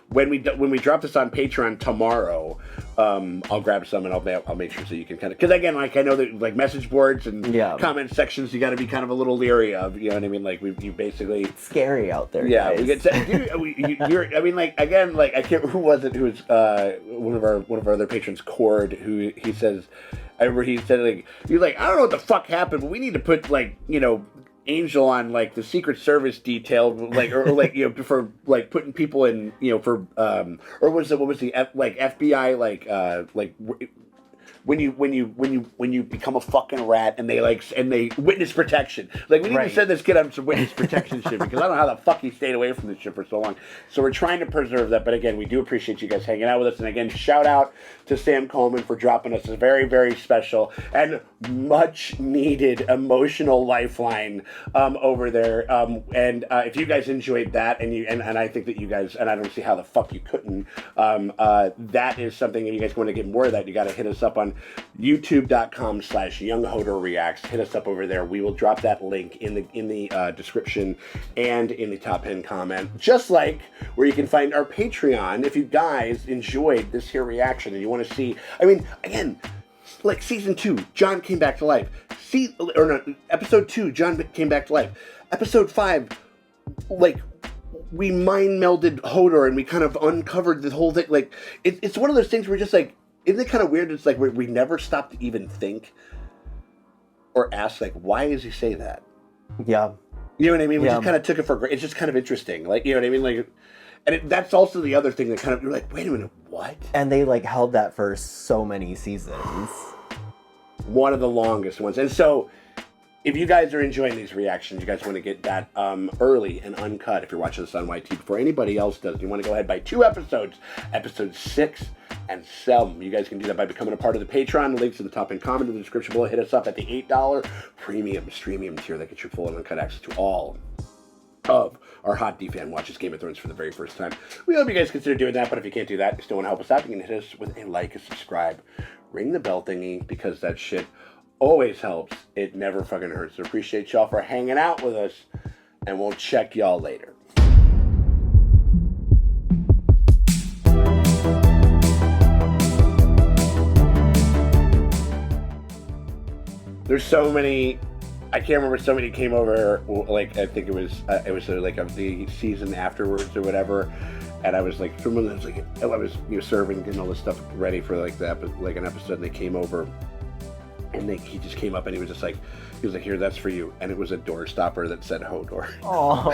when we drop this on Patreon tomorrow. I'll grab some and I'll make sure so you can kind of, because again, like, I know that, like, message boards and comment sections you got to be kind of a little leery of. You know what I mean? Like, you basically, it's scary out there. Yeah, guys. we get I mean, like, again, like, I can't. Who was it? Who was one of our other patrons, Cord, who he says. I remember he said, like, he's like, I don't know what the fuck happened, but we need to put, like, you know, Angel on, like, the Secret Service detail, like, or like, you know, for, like, putting people in, you know, for or what was the FBI, like when you become a fucking rat and they witness protection. Like, we need to send this kid on some witness protection shit, because I don't know how the fuck he stayed away from this shit for so long. So we're trying to preserve that. But again, we do appreciate you guys hanging out with us. And again, shout out to Sam Coleman for dropping us a very, very special and much needed emotional lifeline over there. And if you guys enjoyed that, and I think that you guys, and I don't see how the fuck you couldn't, that is something, if you guys want to get more of that, you got to hit us up on youtube.com/YoungHodorReacts. Hit us up over there. We will drop that link in the description and in the top pin comment, just like where you can find our Patreon. If you guys enjoyed this here reaction and you want to see, I mean, again, like season 2, John came back to life. Episode 2, John came back to life. Episode 5, like, we mind melded Hodor and we kind of uncovered the whole thing. Like, it's one of those things where we're just like, isn't it kind of weird? It's like we never stopped to even think or ask, like, why does he say that? Yeah. You know what I mean? We just kind of took it for granted. It's just kind of interesting. Like, you know what I mean? Like, and that's also the other thing that kind of, you're like, wait a minute, what? And they, like, held that for so many seasons. One of the longest ones. And so, if you guys are enjoying these reactions, you guys want to get that early and uncut, if you're watching this on YT before anybody else does, you want to go ahead and buy 2 episodes, episodes 6 and 7. You guys can do that by becoming a part of the Patreon. The link's in the top and comment in the description below. Hit us up at the $8 premium streamium tier that gets you full and uncut access to all of our Hot D fan watches Game of Thrones for the very first time. We hope you guys consider doing that, but if you can't do that, you still want to help us out, you can hit us with a like, a subscribe, ring the bell thingy, because that shit always helps. It never fucking hurts. So appreciate y'all for hanging out with us, and we'll check y'all later. There's so many, I can't remember, so many came over, like, I think it was like of the season afterwards or whatever, and I was like, someone was like, I was, you know, serving, getting all this stuff ready for like an episode, and they came over, and he just came up and he was like, here, that's for you, and it was a door stopper that said Hodor. Oh.